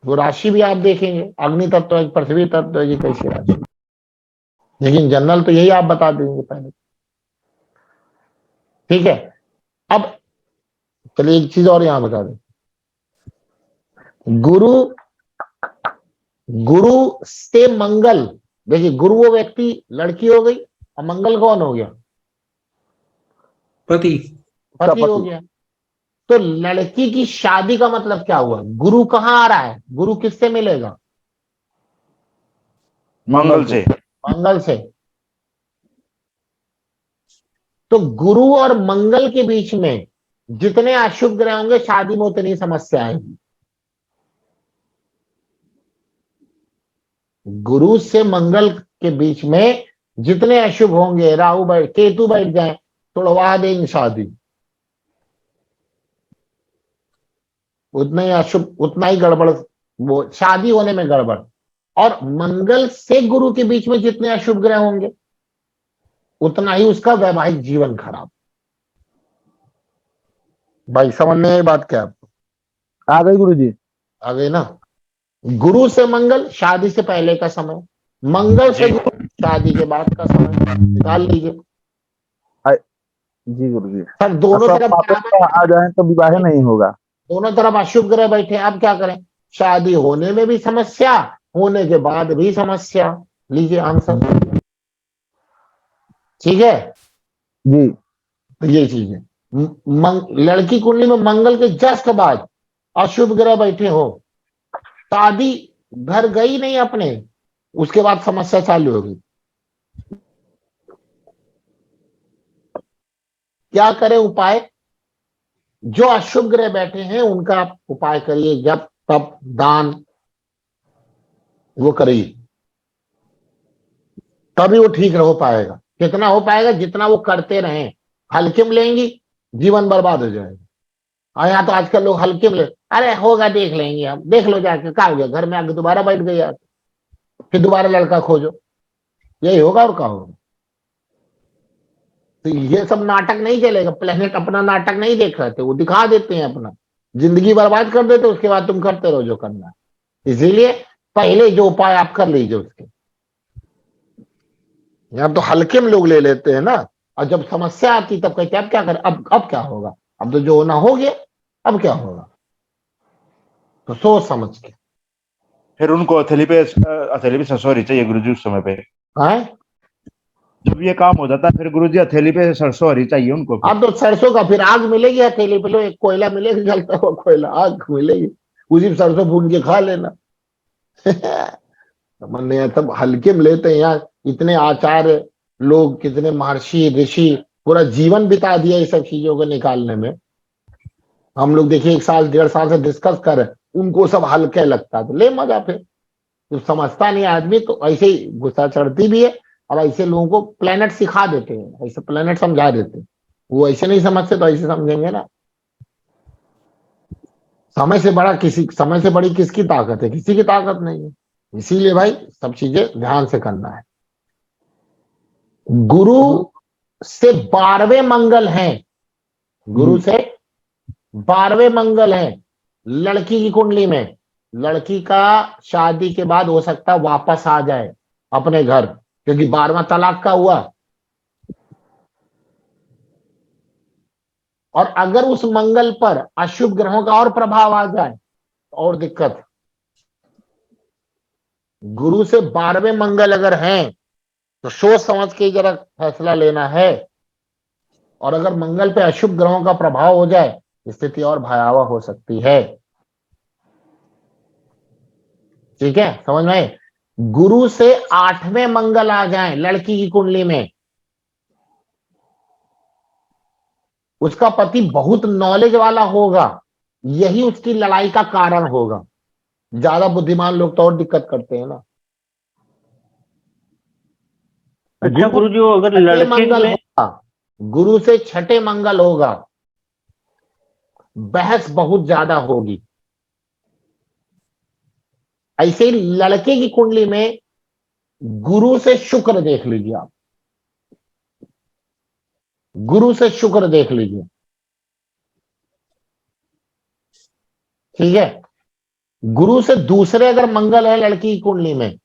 वो राशि भी आप देखेंगे। अग्नि तत्व है, पृथ्वी तत्व है, ये कैसी राशि, लेकिन जनरल तो यही आप बता देंगे पहले। ठीक है। अब चलिए एक चीज और यहां बता दें, गुरु, गुरु से मंगल, देखिए गुरु वो व्यक्ति लड़की हो गई और मंगल कौन हो गया, पति। उसका पति हो पति। गया। तो लड़की की शादी का मतलब क्या हुआ, गुरु कहां आ रहा है, गुरु किससे मिलेगा, मंगल से। मंगल से। तो गुरु और मंगल के बीच में जितने अशुभ ग्रह होंगे शादी में उतनी समस्या आएगी। गुरु से मंगल के बीच में जितने अशुभ होंगे, राहु बैठ, केतु बैठ जाए, तोड़वा देंगे शादी, उतना ही अशुभ, उतना ही गड़बड़, वो शादी होने में गड़बड़। और मंगल से गुरु के बीच में जितने अशुभ ग्रह होंगे उतना ही उसका वैवाहिक जीवन खराब। भाई समझ में आई बात क्या आपको? आ गई गुरु जी। आ गई ना? गुरु से मंगल शादी से पहले का समय, मंगल से जी। गुरु शादी के बाद का समय, निकाल लीजिए जी गुरु जी। सर। दोनों सब तरफ पापे आ जाए तो विवाह नहीं होगा। दोनों तरफ अशुभ ग्रह बैठे, अब क्या करें, शादी होने में भी समस्या, होने के बाद भी समस्या। लीजिए आंसर, ठीक है। जी तो ये चीज है, लड़की कुंडली में मंगल के जस्ट बाद अशुभ ग्रह बैठे हो, शादी घर गई नहीं अपने, उसके बाद समस्या चालू होगी। क्या करें उपाय, जो अशुभ ग्रह बैठे हैं उनका आप उपाय करिए, जब तब दान वो करिए, तभी वो ठीक हो पाएगा। कितना हो पाएगा, जितना वो करते रहे, हल्के में लेंगी जीवन बर्बाद हो जाएगा। और यहाँ तो आजकल लोग हल्के में ले, अरे होगा देख लेंगे, हम देख लो जाके, क्या हो गया, घर में आके दोबारा बैठ गई यार, फिर दोबारा लड़का खोजो, यही होगा और क्या होगा। तो ये सब नाटक नहीं चलेगा, प्लेनेट अपना नाटक नहीं देख रहे थे, वो दिखा देते हैं अपना, जिंदगी बर्बाद कर देते, उसके बाद तुम करते रहो जो करना है। इसीलिए पहले जो उपाय आप कर लीजिए उसके। यहाँ तो हल्के में लोग ले लेते हैं ना, और जब समस्या आती तब कहते हैं अब क्या करें, अब क्या होगा, अब तो जो होना हो गया, अब क्या होगा। तो सोच समझ के। फिर उनको हथेली पे सरसों हरी चाहिए गुरु जी उस समय पे। आए, जब ये काम हो जाता है फिर गुरु जी हथेली पे सरसों हरी चाहिए उनको फिर। अब तो सरसों का फिर आग मिलेगी हथेली पे, लो एक कोयला मिलेगा जलता हुआ कोयला, आग मिलेगी, उसी में सरसों भून के खा लेना। समझ नहीं आता, तब हल्के में लेते हैं यार। इतने आचार्य लोग, कितने महर्षि ऋषि पूरा जीवन बिता दिया इस सब चीजों को निकालने में। हम लोग देखिए 1 साल 1.5 साल से डिस्कस कर रहे हैं, उनको सब हल्के लगता है, तो ले मजा फिर। जो समझता नहीं आदमी तो ऐसे ही गुस्सा चढ़ती भी है, और ऐसे लोगों को प्लेनेट सिखा देते हैं, ऐसे प्लेनेट समझा देते हैं। वो ऐसे नहीं समझते तो ऐसे समझेंगे ना। समय से बड़ी किसकी ताकत है, किसी की ताकत नहीं है। इसीलिए भाई सब चीजें ध्यान से करना है। गुरु से 12वें मंगल हैं, गुरु से 12वें मंगल हैं लड़की की कुंडली में। लड़की का शादी के बाद हो सकता है वापस आ जाए अपने घर, क्योंकि 12वां तलाक का हुआ। और अगर उस मंगल पर अशुभ ग्रहों का और प्रभाव आ जाए तो और दिक्कत। गुरु से 12वें मंगल अगर हैं तो सोच समझ के जरा फैसला लेना है। और अगर मंगल पे अशुभ ग्रहों का प्रभाव हो जाए, स्थिति और भयावह हो सकती है। ठीक है, समझ में आए? गुरु से 8वें मंगल आ जाएं लड़की की कुंडली में, उसका पति बहुत नॉलेज वाला होगा, यही उसकी लड़ाई का कारण होगा। ज्यादा बुद्धिमान लोग तो और दिक्कत करते हैं ना। अच्छा गुरुजी, वो अगर छठे लड़के मंगल में होगा, गुरु से 6ठे मंगल होगा, बहस बहुत ज्यादा होगी। ऐसे ही लड़के की कुंडली में गुरु से शुक्र देख लीजिए आप, गुरु से शुक्र देख लीजिए। ठीक है, गुरु से दूसरे अगर मंगल है लड़की की कुंडली में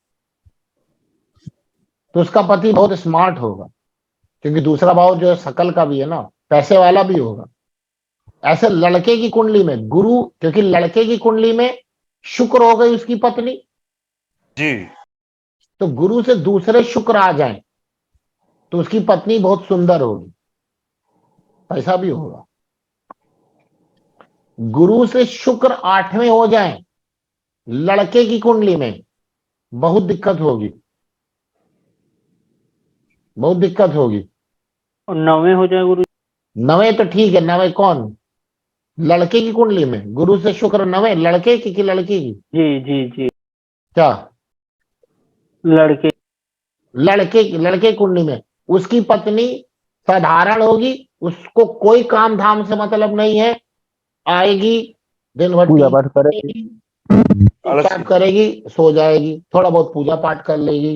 तो उसका पति बहुत स्मार्ट होगा, क्योंकि दूसरा भाव जो है शकल का भी है ना, पैसे वाला भी होगा। ऐसे लड़के की कुंडली में गुरु, क्योंकि लड़के की कुंडली में शुक्र हो गई उसकी पत्नी, जी तो गुरु से दूसरे शुक्र आ जाएं तो उसकी पत्नी बहुत सुंदर होगी, पैसा भी होगा। गुरु से शुक्र 8वें हो जाएं लड़के की कुंडली में, बहुत दिक्कत होगी, बहुत दिक्कत होगी। और 9वें हो जाए गुरु? 9वें तो ठीक है, 9वें कौन? लड़के की कुंडली में गुरु से शुक्र 9वें, लड़के की कि लड़की की? जी जी जी, क्या? लड़के। लड़के की कुंडली में उसकी पत्नी साधारण होगी, उसको कोई काम धाम से मतलब नहीं है, आएगी दिन भर पूजा पाठ करेगी, चुपचाप करेगी, सो जाएगी, थोड़ा बहुत पूजा पाठ कर लेगी।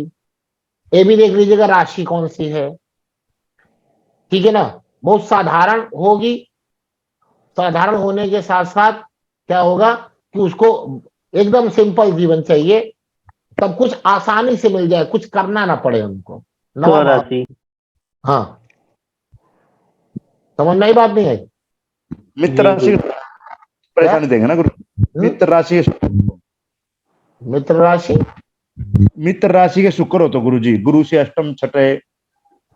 ये भी देख लीजिएगा राशि कौन सी है। ठीक है ना, बहुत साधारण होगी। साधारण होने के साथ साथ क्या होगा कि उसको एकदम सिंपल जीवन चाहिए, सब कुछ आसानी से मिल जाए, कुछ करना ना पड़े उनको। नवा भाव। राशि। हाँ, समझ में आई बात नहीं है? मित्र राशि परेशानी देंगे ना गुरु। मित्र राशि मित्र राशि मित्र राशि के शुक्र हो तो गुरु जी, गुरु से अष्टम छठे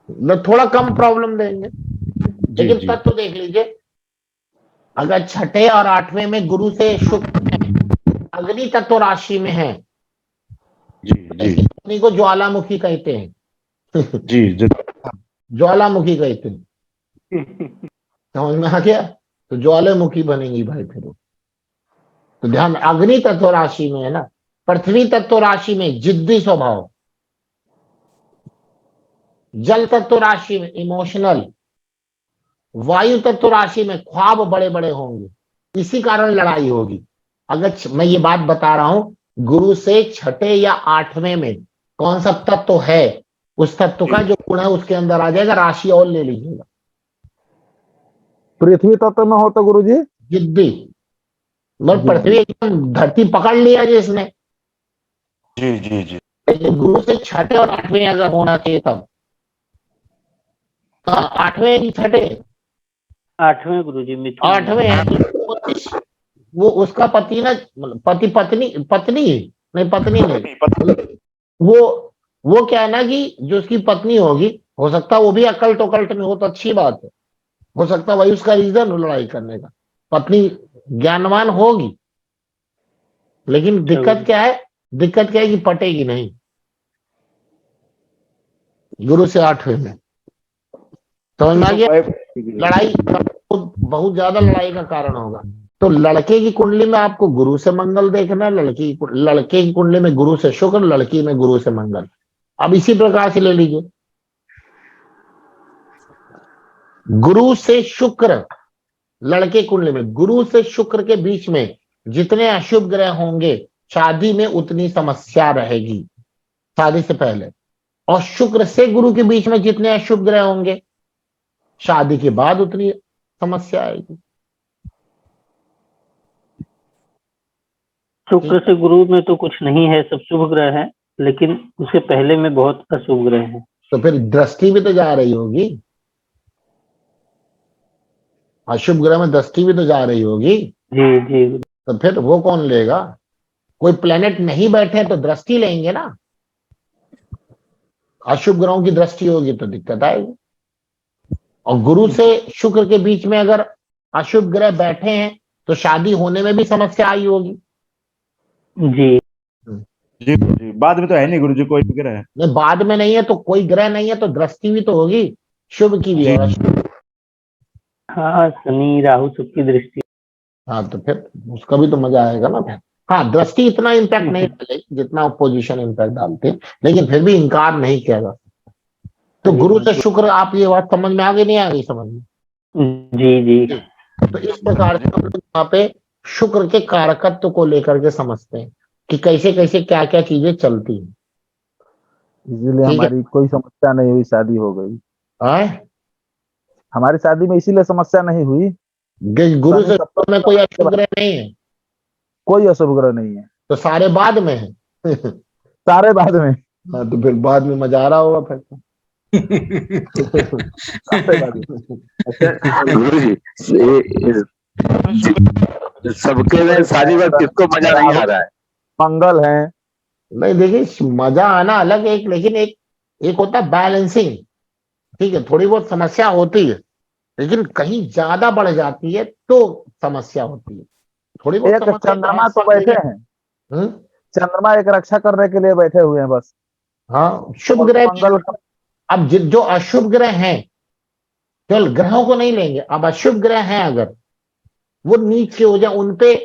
न थोड़ा कम प्रॉब्लम देंगे, जी लेकिन जी तत्व तो देख लीजिए, अगर 6ठे और 8वें में गुरु से शुक्र अग्नि तत्व राशि में है, जी जी अग्नि को ज्वालामुखी कहते हैं। जी जी ज्वालामुखी कहते हैं, समझ में आ गया? तो ज्वालामुखी बनेगी भाई फिर वो। तो ध्यान, अग्नि तत्व राशि में है ना, पृथ्वी तत्व राशि में जिद्दी स्वभाव, जल तत्व राशि में इमोशनल, वायु तत्व राशि में ख्वाब बड़े बड़े होंगे, इसी कारण लड़ाई होगी। अगर मैं ये बात बता रहा हूं, गुरु से 6ठे या 8वें में कौन सा तत्व है, उस तत्व का जो गुण है उसके अंदर आ जाएगा। राशि और ले लीजिएगा। पृथ्वी तत्व में हो तो गुरुजी जिद्दी, मतलब पृथ्वी एकदम धरती पकड़ लिया जिसने। जी जी जी लेकिन गुरु से 6ठे और 8वें अगर होना चाहिए तब 8वें की 6ठे 8वें गुरु जी, मिथुन। 8वें है तो वो उसका पति ना, पति पत्नी पत्नी नहीं, पत्नी नहीं, वो क्या है ना कि जो उसकी पत्नी होगी, हो सकता है वो भी अकल्ट ओकल्ट में हो तो अच्छी बात है, हो सकता है वही उसका रीजन हो लड़ाई करने का। पत्नी ज्ञानवान होगी, लेकिन दिक्कत क्या है, दिक्कत क्या है कि पटेगी नहीं गुरु से 8वें में। समझ में आ गया? लड़ाई बहुत ज्यादा लड़ाई का कारण होगा। तो लड़के की कुंडली में आपको गुरु से मंगल देखना है, लड़के की कुंडली में गुरु से शुक्र, लड़की में गुरु से मंगल। अब इसी प्रकार से ले लीजिए, गुरु से शुक्र लड़के कुंडली में, गुरु से शुक्र के बीच में जितने अशुभ ग्रह होंगे, शादी में उतनी समस्या रहेगी शादी से पहले। और शुक्र से गुरु के बीच में जितने अशुभ ग्रह होंगे, शादी के बाद उतनी समस्या आएगी। शुक्र से गुरु में तो कुछ नहीं है, सब शुभ ग्रह है, लेकिन उससे पहले में बहुत अशुभ ग्रह है। तो फिर दृष्टि भी तो जा रही होगी, अशुभ ग्रह में दृष्टि भी तो जा रही होगी। जी जी। तो फिर वो कौन लेगा? कोई प्लेनेट नहीं बैठे तो दृष्टि लेंगे ना, अशुभ ग्रहों की दृष्टि होगी तो दिक्कत आएगी। और गुरु से शुक्र के बीच में अगर अशुभ ग्रह बैठे हैं तो शादी होने में भी समस्या आई होगी। जी जी जी, बाद में तो है नहीं गुरु जी कोई भी ग्रह है। नहीं, बाद में नहीं है तो कोई ग्रह नहीं है तो दृष्टि भी तो होगी, शुभ की भी जी। और अशुभ। हाँ, शनि राहु शुक्र की दृष्टि। हाँ तो फिर उसका भी तो मजा आएगा ना फिर। हाँ, दृष्टि इतना इम्पैक्ट नहीं डालेगी जितना पोजीशन इम्पैक्ट डालते हैं, लेकिन फिर भी इनकार नहीं किया जा सकता। तो गुरु से शुक्र, आप ये बात समझ में आ गई नहीं आ गई समझ में? जी जी तो इस प्रकार से हम लोग यहाँ पे शुक्र के कारकत्व को लेकर के समझते हैं कि कैसे कैसे क्या क्या चीजें चलती हैं। इसीलिए ठीक है। हमारी कोई समस्या नहीं हुई, शादी हो गई। हाँ? हमारी शादी में इसीलिए समस्या नहीं हुई। गुरु शनि से सप्तम शुक्र में कोई अशुभ ग्रह नहीं है कोई अशुभ ग्रह नहीं है, तो सारे बाद में है। सारे बाद में। हाँ तो फिर बाद में मजा आ रहा होगा फिर तो। सारे बाद में। अच्छा गुरु जी, सबके में शादी में किसको मजा नहीं आ रहा है? मंगल है। नहीं देखिए, मजा आना अलग है, लेकिन एक होता है बैलेंसिंग। ठीक है, थोड़ी बहुत समस्या होती है, लेकिन कहीं ज्यादा बढ़ जाती है तो समस्या होती है। थोड़ी बहुत एक समस्या चंद्रमा तो तो बैठे हैं, हम्म? चंद्रमा एक रक्षा करने के लिए बैठे हुए हैं बस। हाँ, शुभ और ग्रह मंगल का अब जो अशुभ ग्रह हैं, केवल ग्रहों को नहीं लेंगे, अब अशुभ ग्रह हैं अगर वो नीचे हो जाए उनपे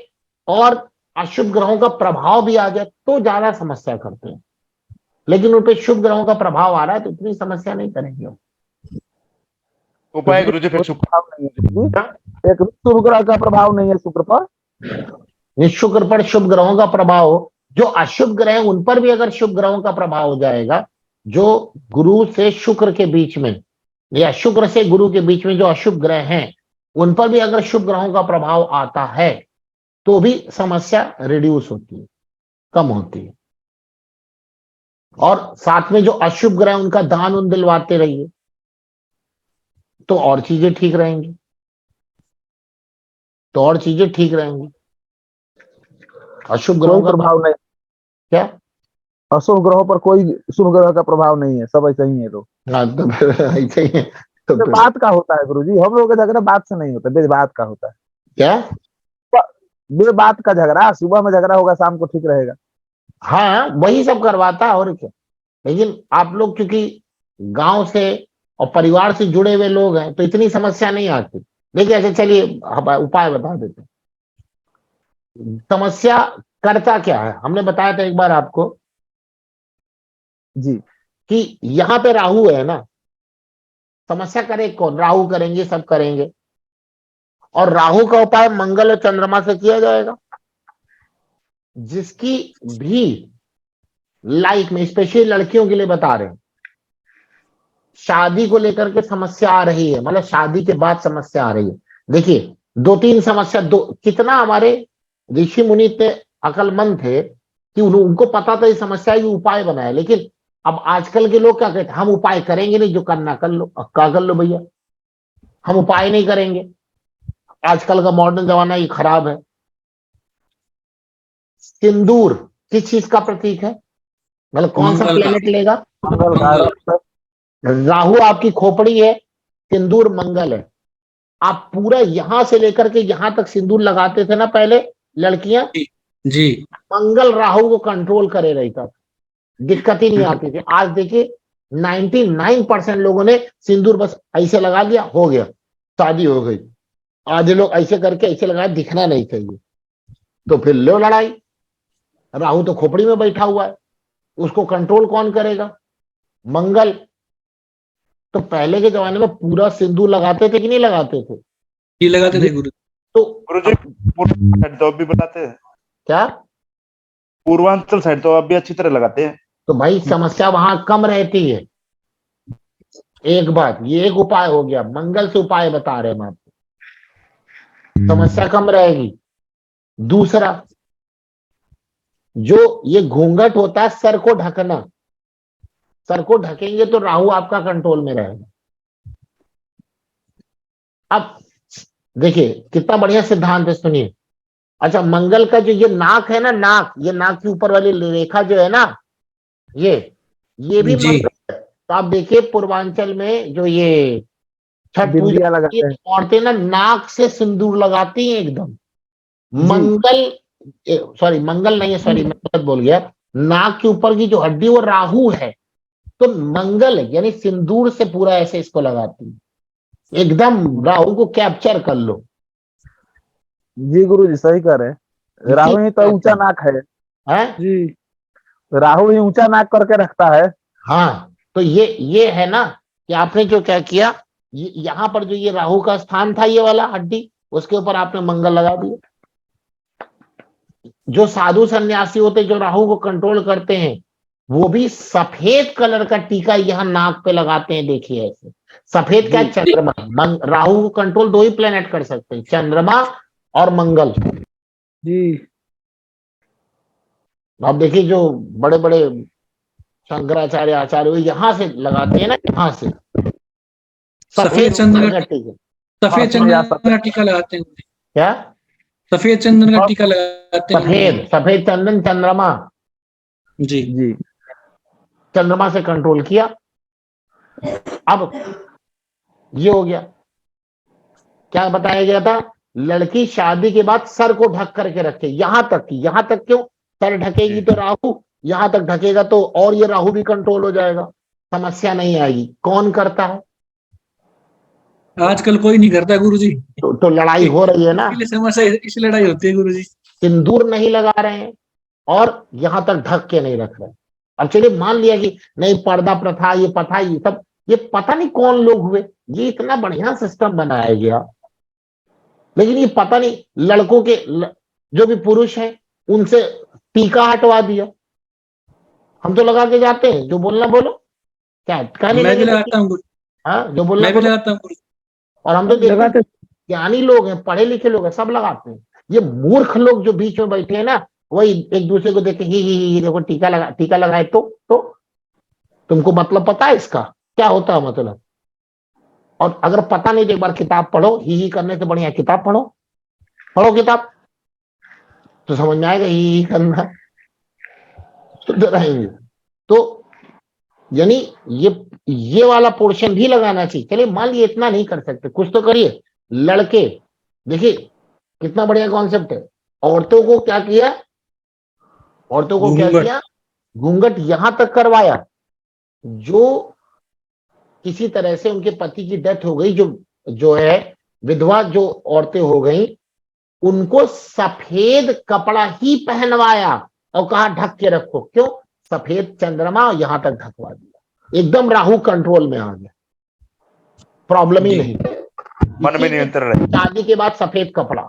और अशुभ ग्रहों का प्रभाव भी आ जाए तो ज्यादा समस्या करते हैं, लेकिन उनपे शुभ ग्रहों का प्रभाव आ रहा है तो इतनी समस्या नहीं करेंगे। उपाय गुरु जी फिर शुक्र। प्रभाव नहीं है, एक शुभ ग्रह का प्रभाव नहीं है शुक्र पर। शुक्र पर शुभ ग्रहों का प्रभाव हो, जो अशुभ ग्रह हैं उन पर भी अगर शुभ ग्रहों का प्रभाव हो जाएगा, जो गुरु से शुक्र के बीच में या शुक्र से गुरु के बीच में जो अशुभ ग्रह हैं उन पर भी अगर शुभ ग्रहों का प्रभाव आता है तो भी समस्या रिड्यूस होती है, कम होती है। और साथ में जो अशुभ ग्रह उनका दान उन दिलवाते रहिए तो और चीजें ठीक रहेंगी, तो और चीजें ठीक रहेंगी। अशुभ ग्रहों कोई का प्रभाव नहीं, क्या? अशुभ ग्रहों पर कोई शुभ ग्रह का प्रभाव नहीं है, सब ऐसे ही है। तो हाँ तो फिर ऐसे ही है तो ये फिर बात का होता है गुरुजी, हम लोगों का झगड़ा बात से नहीं होता, बेबात का होता है। क्या? बेबात का झगड़ा, सुबह में झगड़ा होगा शाम को ठीक रहेगा। हाँ, वही सब करवाता है और क्या। लेकिन आप लोग क्योंकि गांव से और परिवार से जुड़े हुए लोग हैं तो इतनी समस्या नहीं आती। देखिए, अच्छा चलिए हम उपाय बता देते हैं। समस्या करता क्या है, हमने बताया था एक बार आपको जी कि यहाँ पे राहु है ना, समस्या करे कौन? राहु करेंगे, सब करेंगे। और राहु का उपाय मंगल और चंद्रमा से किया जाएगा। जिसकी भी लाइफ में, स्पेशली लड़कियों के लिए बता रहे हैं, शादी को लेकर के समस्या आ रही है, मतलब शादी के बाद समस्या आ रही है। देखिए, दो तीन समस्या, कितना हमारे ऋषि मुनि इतने अकलमंद थे कि उनको पता था इस समस्या की उपाय बनाए। लेकिन अब आजकल के लोग क्या कहते हैं, हम उपाय करेंगे नहीं, जो करना कर लो। क्या कर लो भैया, हम उपाय नहीं करेंगे। आजकल का मॉडर्न जमाना ये खराब है। सिंदूर किस चीज का प्रतीक है, मतलब कौन सा मंगल का। प्लेनेट लेगा? मंगल का राहु आपकी खोपड़ी है, सिंदूर मंगल है। आप पूरा यहां से लेकर के यहां तक सिंदूर लगाते थे ना पहले लड़कियां, जी मंगल राहु को कंट्रोल करे रहता था, दिक्कत ही नहीं आती थी। आज देखिए 99% लोगों ने सिंदूर बस ऐसे लगा लिया, हो गया, शादी हो गई। आज लोग ऐसे करके ऐसे लगाए, दिखना नहीं चाहिए, तो फिर लो लड़ाई। राहु तो खोपड़ी में बैठा हुआ है, उसको कंट्रोल कौन करेगा? मंगल। तो पहले के जमाने में पूरा सिंदूर लगाते थे कि नहीं लगाते थे? ये लगाते थे गुरु। तो गुरु जी पूर्वांचल साइड तो अब भी बनाते हैं, क्या? पूर्वांचल साइड तो अब भी अच्छी तरह लगाते हैं। तो भाई समस्या वहां कम रहती है। एक बात, ये एक उपाय हो गया, मंगल से उपाय बता रहे हैं हम आपको, समस्या कम रहेगी। दूसरा, जो ये घूंघट होता है सर को ढकना, सर को ढकेंगे तो राहु आपका कंट्रोल में रहेगा। अब देखिए कितना बढ़िया सिद्धांत है, सुनिए। अच्छा, मंगल का जो ये नाक है ना, नाक, ये नाक की ऊपर वाली रेखा जो है ना, ये भी जी। मंगल है। तो आप देखिए पूर्वांचल में जो ये छठ पूजा बिंदिया होती है, लगाते हैं। तो औरतें ना नाक से सिंदूर लगाती हैं एकदम। जी मंगल, सॉरी मंगल नहीं है, सॉरी मैं गलत बोल गया। नाक के ऊपर की जो हड्डी वो राहु है, तो मंगल है, यानी सिंदूर से पूरा ऐसे इसको लगाती है, एकदम राहु को कैप्चर कर लो। जी गुरुजी सही कह रहे हैं। राहु ही तो ऊंचा नाक है। हैं? जी राहु ही ऊंचा नाक करके रखता है। हाँ, तो ये है ना कि आपने जो क्या किया, यहाँ पर जो ये राहु का स्थान था, ये वाला हड्डी, उसके ऊपर आपने मंगल लगा दिया। जो साधु सन्यासी होते जो राहु को कंट्रोल करते हैं, वो भी सफेद कलर का टीका यहाँ नाक पे लगाते हैं। देखिए ऐसे सफेद क्या, चंद्रमा। राहु को कंट्रोल दो ही प्लेनेट कर सकते हैं, चंद्रमा और मंगल। जी आप देखिए जो बड़े बड़े शंकराचार्य आचार्य, वो यहाँ से लगाते हैं ना, यहाँ से सफेद चंदन का टीका। सफेद चंदन का टीका लगाते हैं। क्या? सफेद चंदन का टीका लगाते हैं। सफेद चंदन, चंद्रमा। जी जी चंद्रमा से कंट्रोल किया। अब ये हो गया, क्या बताया गया था, लड़की शादी के बाद सर को ढक करके रखे, यहां तक क्यों, सर ढकेगी तो राहु, यहां तक ढकेगा तो और ये राहु भी कंट्रोल हो जाएगा, समस्या नहीं आएगी। कौन करता है? आजकल कोई नहीं करता गुरुजी। तो लड़ाई हो रही है ना, इसलिए समस्या, इस लड़ाई होती है गुरुजी। सिंदूर नहीं लगा रहे हैं और यहां तक ढक के नहीं रख रहे। अब चलिए मान लिया कि नहीं, पर्दा प्रथा, ये प्रथा, ये सब, ये पता नहीं कौन लोग हुए, ये इतना बढ़िया सिस्टम बनाया गया, लेकिन ये पता नहीं लड़कों के जो भी पुरुष हैं उनसे टीका हटवा दिया। हम तो लगा के जाते हैं, जो बोलना बोलो, क्या कहने मैं भी लगे? लगाता हूँ, हाँ, जो बोलना मैं भी बोलो। लगाता हूँ। और हम तो देखते लगाते हैं, ज्ञानी लोग हैं, पढ़े लिखे लोग हैं, सब लगाते हैं। ये मूर्ख लोग जो बीच में बैठे हैं ना, वही एक दूसरे को देख के ही देखो टीका लगाए तो तुमको मतलब पता है इसका क्या होता है मतलब? और अगर पता नहीं तो एक बार किताब पढ़ो, ही करने से बढ़िया किताब पढ़ो किताब, तो समझ में आएगा ही करना तो रहेंगे। तो यानी ये वाला पोर्शन भी लगाना चाहिए। चलिए मान लीजिए इतना नहीं कर सकते, कुछ तो करिए। लड़के देखिए कितना बढ़िया कॉन्सेप्ट है। औरतों को क्या किया, घूंघट यहां तक करवाया, जो किसी तरह से उनके पति की डेथ हो गई, जो है विधवा जो औरतें हो गई, उनको सफेद कपड़ा ही पहनवाया और कहा ढक के रखो। क्यों? सफेद चंद्रमा यहां तक ढकवा दिया, एकदम राहु कंट्रोल में आ गया, प्रॉब्लम ही नहीं। मन में नियंत्रण रहे। शादी के बाद सफेद कपड़ा,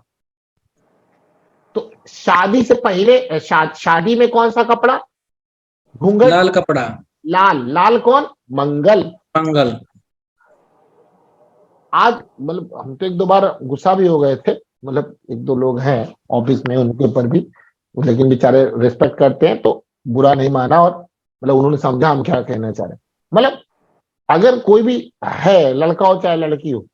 तो शादी से पहले शादी में कौन सा कपड़ा? घूंघट, लाल कपड़ा। लाल कौन? मंगल। आज मतलब हम तो एक दो बार गुस्सा भी हो गए थे, मतलब एक दो लोग हैं ऑफिस में, उनके ऊपर भी, लेकिन बेचारे रिस्पेक्ट करते हैं तो बुरा नहीं माना, और मतलब उन्होंने समझा हम क्या कहना चाह रहे हैं। मतलब अगर कोई भी है, लड़का हो चाहे लड़की हो,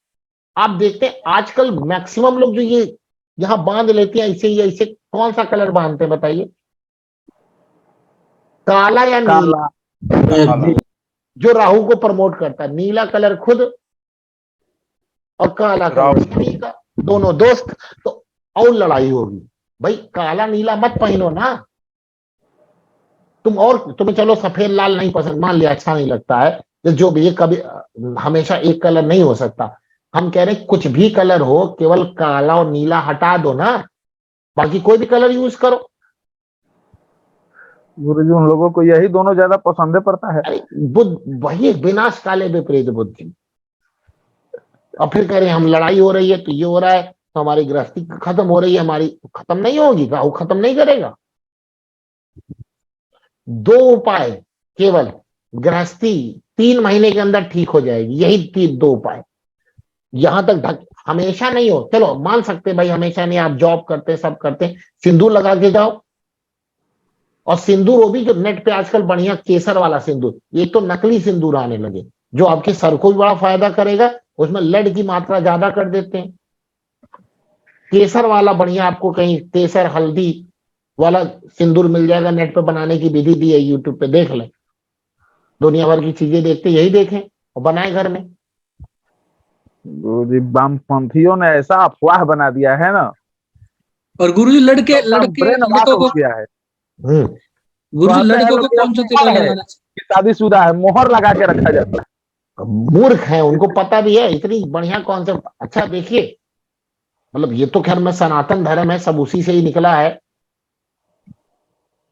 आप देखते हैं आजकल मैक्सिमम लोग जो ये यहाँ बांध लेते हैं ऐसे, कौन सा कलर बांधते हैं बताइए? काला या नीला? जो राहु को प्रमोट करता है, नीला कलर खुद और काला कलर शनि का, दोनों दोस्त, तो और लड़ाई होगी। भाई काला नीला मत पहनो ना तुम, और तुम्हें चलो सफेद लाल नहीं पसंद, मान लिया अच्छा नहीं लगता है, तो जो भी, कभी हमेशा एक कलर नहीं हो सकता। हम कह रहे कुछ भी कलर हो, केवल काला और नीला हटा दो ना, बाकी कोई भी कलर यूज करो। गुरुजी उन लोगों को यही दोनों ज्यादा पसंद पड़ता है। बुद्ध वही विनाश काले विपरीत बुद्धि। और फिर कह रहे हैं हम लड़ाई हो रही है तो ये हो रहा है, तो हमारी गृहस्थी खत्म हो रही है, हमारी खत्म नहीं होगी, राहु खत्म नहीं करेगा। दो उपाय केवल, गृहस्थी 3 महीने के अंदर ठीक हो जाएगी, यही 2 उपाय। यहां तक ढक, हमेशा नहीं हो, चलो मान सकते भाई हमेशा नहीं, आप जॉब करते सब करते, सिंदूर लगा के जाओ। और सिंदूर वो भी जो नेट पे आजकल बढ़िया केसर वाला सिंदूर, ये तो नकली सिंदूर आने लगे, जो आपके सर को भी बड़ा फायदा करेगा, उसमें लेड की मात्रा ज्यादा कर देते हैं। केसर वाला बढ़िया आपको कहीं केसर हल्दी वाला सिंदूर मिल जाएगा, नेट पे बनाने की विधि दी है, यूट्यूब पे देख लें। दुनिया भर की चीजें देखते यही देखें और बनाए घर में। गुरुजी वामपंथियों ने ऐसा अफवाह बना दिया है ना, और गुरुजी लड़के ब्रेन वॉश लड़कों हो को गया है। गुरुजी कहते हैं लड़कों को लोग कौन सा टीका मोहर है, लगाना चाहिए? कि शादीशुदा है, मोहर लगा के रखा जाता है। मूर्ख है, उनको पता भी है, इतनी बढ़िया कॉन्सेप्ट। अच्छा देखिए, मतलब ये तो खैर मैं सनातन धर्म है, सब उसी से ही निकला है,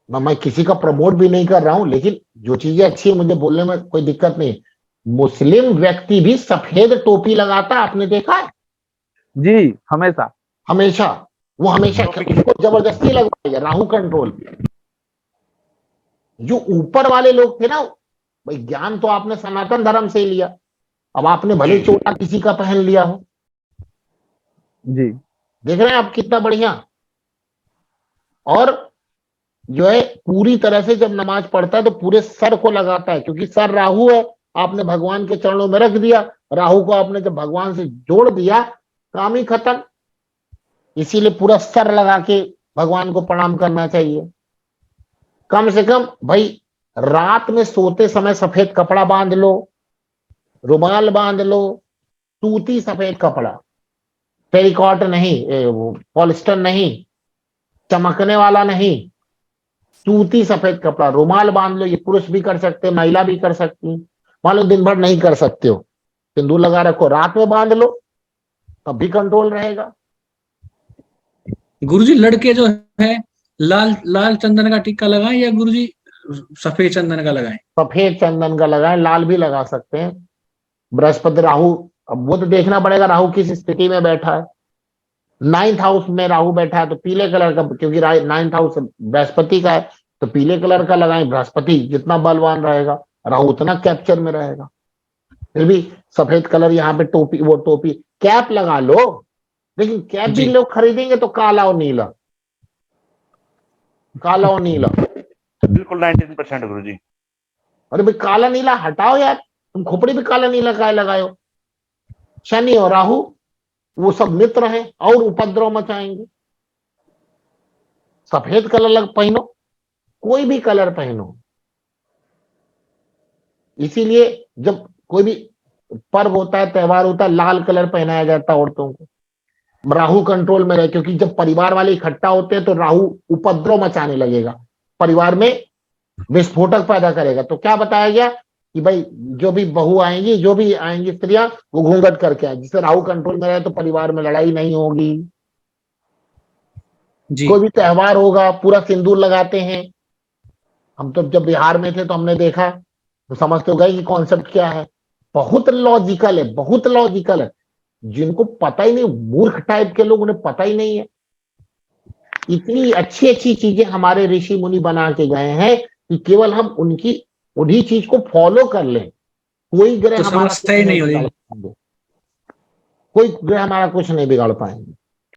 मैं किसी का प्रमोट भी नहीं कर रहा हूं, लेकिन जो चीजें अच्छी है मुझे बोलने में कोई दिक्कत नहीं। मुस्लिम व्यक्ति भी सफेद टोपी लगाता है, आपने देखा है? जी, हमेशा। हमेशा, वो हमेशा उसको जबरदस्ती लगवाएगा, राहु कंट्रोल। जो ऊपर वाले लोग थे ना, भाई ज्ञान तो आपने सनातन धर्म से ही लिया, अब आपने भले चोला किसी का पहन लिया हो, जी, देख रहे हैं आप कितना बढ़िया। और जो है पूरी तरह से जब नमाज पढ़ता है तो पूरे सर को लगाता है, क्योंकि सर राहु है, आपने भगवान के चरणों में रख दिया, राहु को आपने जब भगवान से जोड़ दिया, काम ही खत्म। इसीलिए पूरा सर लगा के भगवान को प्रणाम करना चाहिए। कम से कम भाई रात में सोते समय सफेद कपड़ा बांध लो, रुमाल बांध लो, सूती सफेद कपड़ा, टेरिकॉट नहीं, वो पॉलिस्टर नहीं, चमकने वाला नहीं, सूती सफेद कपड़ा, रुमाल बांध लो। ये पुरुष भी कर सकते हैं, महिला भी कर सकती। मान लो दिन भर नहीं कर सकते हो, सिंदूर लगा रखो, रात में बांध लो, तब भी कंट्रोल रहेगा। गुरुजी लड़के जो है लाल लाल चंदन का टीका लगाएं या गुरुजी सफेद चंदन का लगाएं? सफेद चंदन का लगाएं, लाल भी लगा सकते हैं। बृहस्पति राहु, अब वो तो देखना पड़ेगा राहु किस स्थिति में बैठा है। 9th हाउस में राहु बैठा है तो पीले कलर का, क्योंकि 9th हाउस बृहस्पति का है, तो पीले कलर का लगाएं। बृहस्पति जितना बलवान रहेगा, राहु उतना कैप्चर में रहेगा। फिर भी सफेद कलर, यहाँ पे टोपी, वो टोपी कैप लगा लो, लेकिन कैप भी लोग खरीदेंगे तो काला और नीला, काला और नीला। बिल्कुल 19% गुरुजी। अरे भाई काला नीला हटाओ यार, तुम खोपड़ी भी काला नीला काय लगायो? शनि और राहु वो सब मित्र हैं और उपद्रव मचाएंगे। सफेद कलर पहनो, कोई भी कलर पहनो। इसीलिए जब कोई भी पर्व होता है, त्योहार होता है, लाल कलर पहनाया जाता है औरतों को, राहु कंट्रोल में रहे। क्योंकि जब परिवार वाले इकट्ठा होते हैं तो राहु उपद्रव मचाने लगेगा, परिवार में विस्फोटक पैदा करेगा। तो क्या बताया गया कि भाई जो भी बहू आएंगी, जो भी आएंगी स्त्रियां, वो घूंघट करके आए, जिससे राहु कंट्रोल में रहे तो परिवार में लड़ाई नहीं होगी। कोई भी त्योहार होगा पूरा सिंदूर लगाते हैं। हम तो जब बिहार में थे तो हमने देखा, तो समझ तो गए कि कॉन्सेप्ट क्या है। बहुत लॉजिकल है, बहुत लॉजिकल है। जिनको पता ही नहीं, मूर्ख टाइप के लोग, उन्हें पता ही नहीं है। इतनी अच्छी अच्छी चीजें हमारे ऋषि मुनि बना के गए हैं कि केवल हम उनकी उन्हीं चीज को फॉलो कर लें। कोई ग्रह तो हमारा समस्या ही नहीं हो रही। कोई ग्रह हमारा कुछ नहीं बिगाड़ पाएंगे।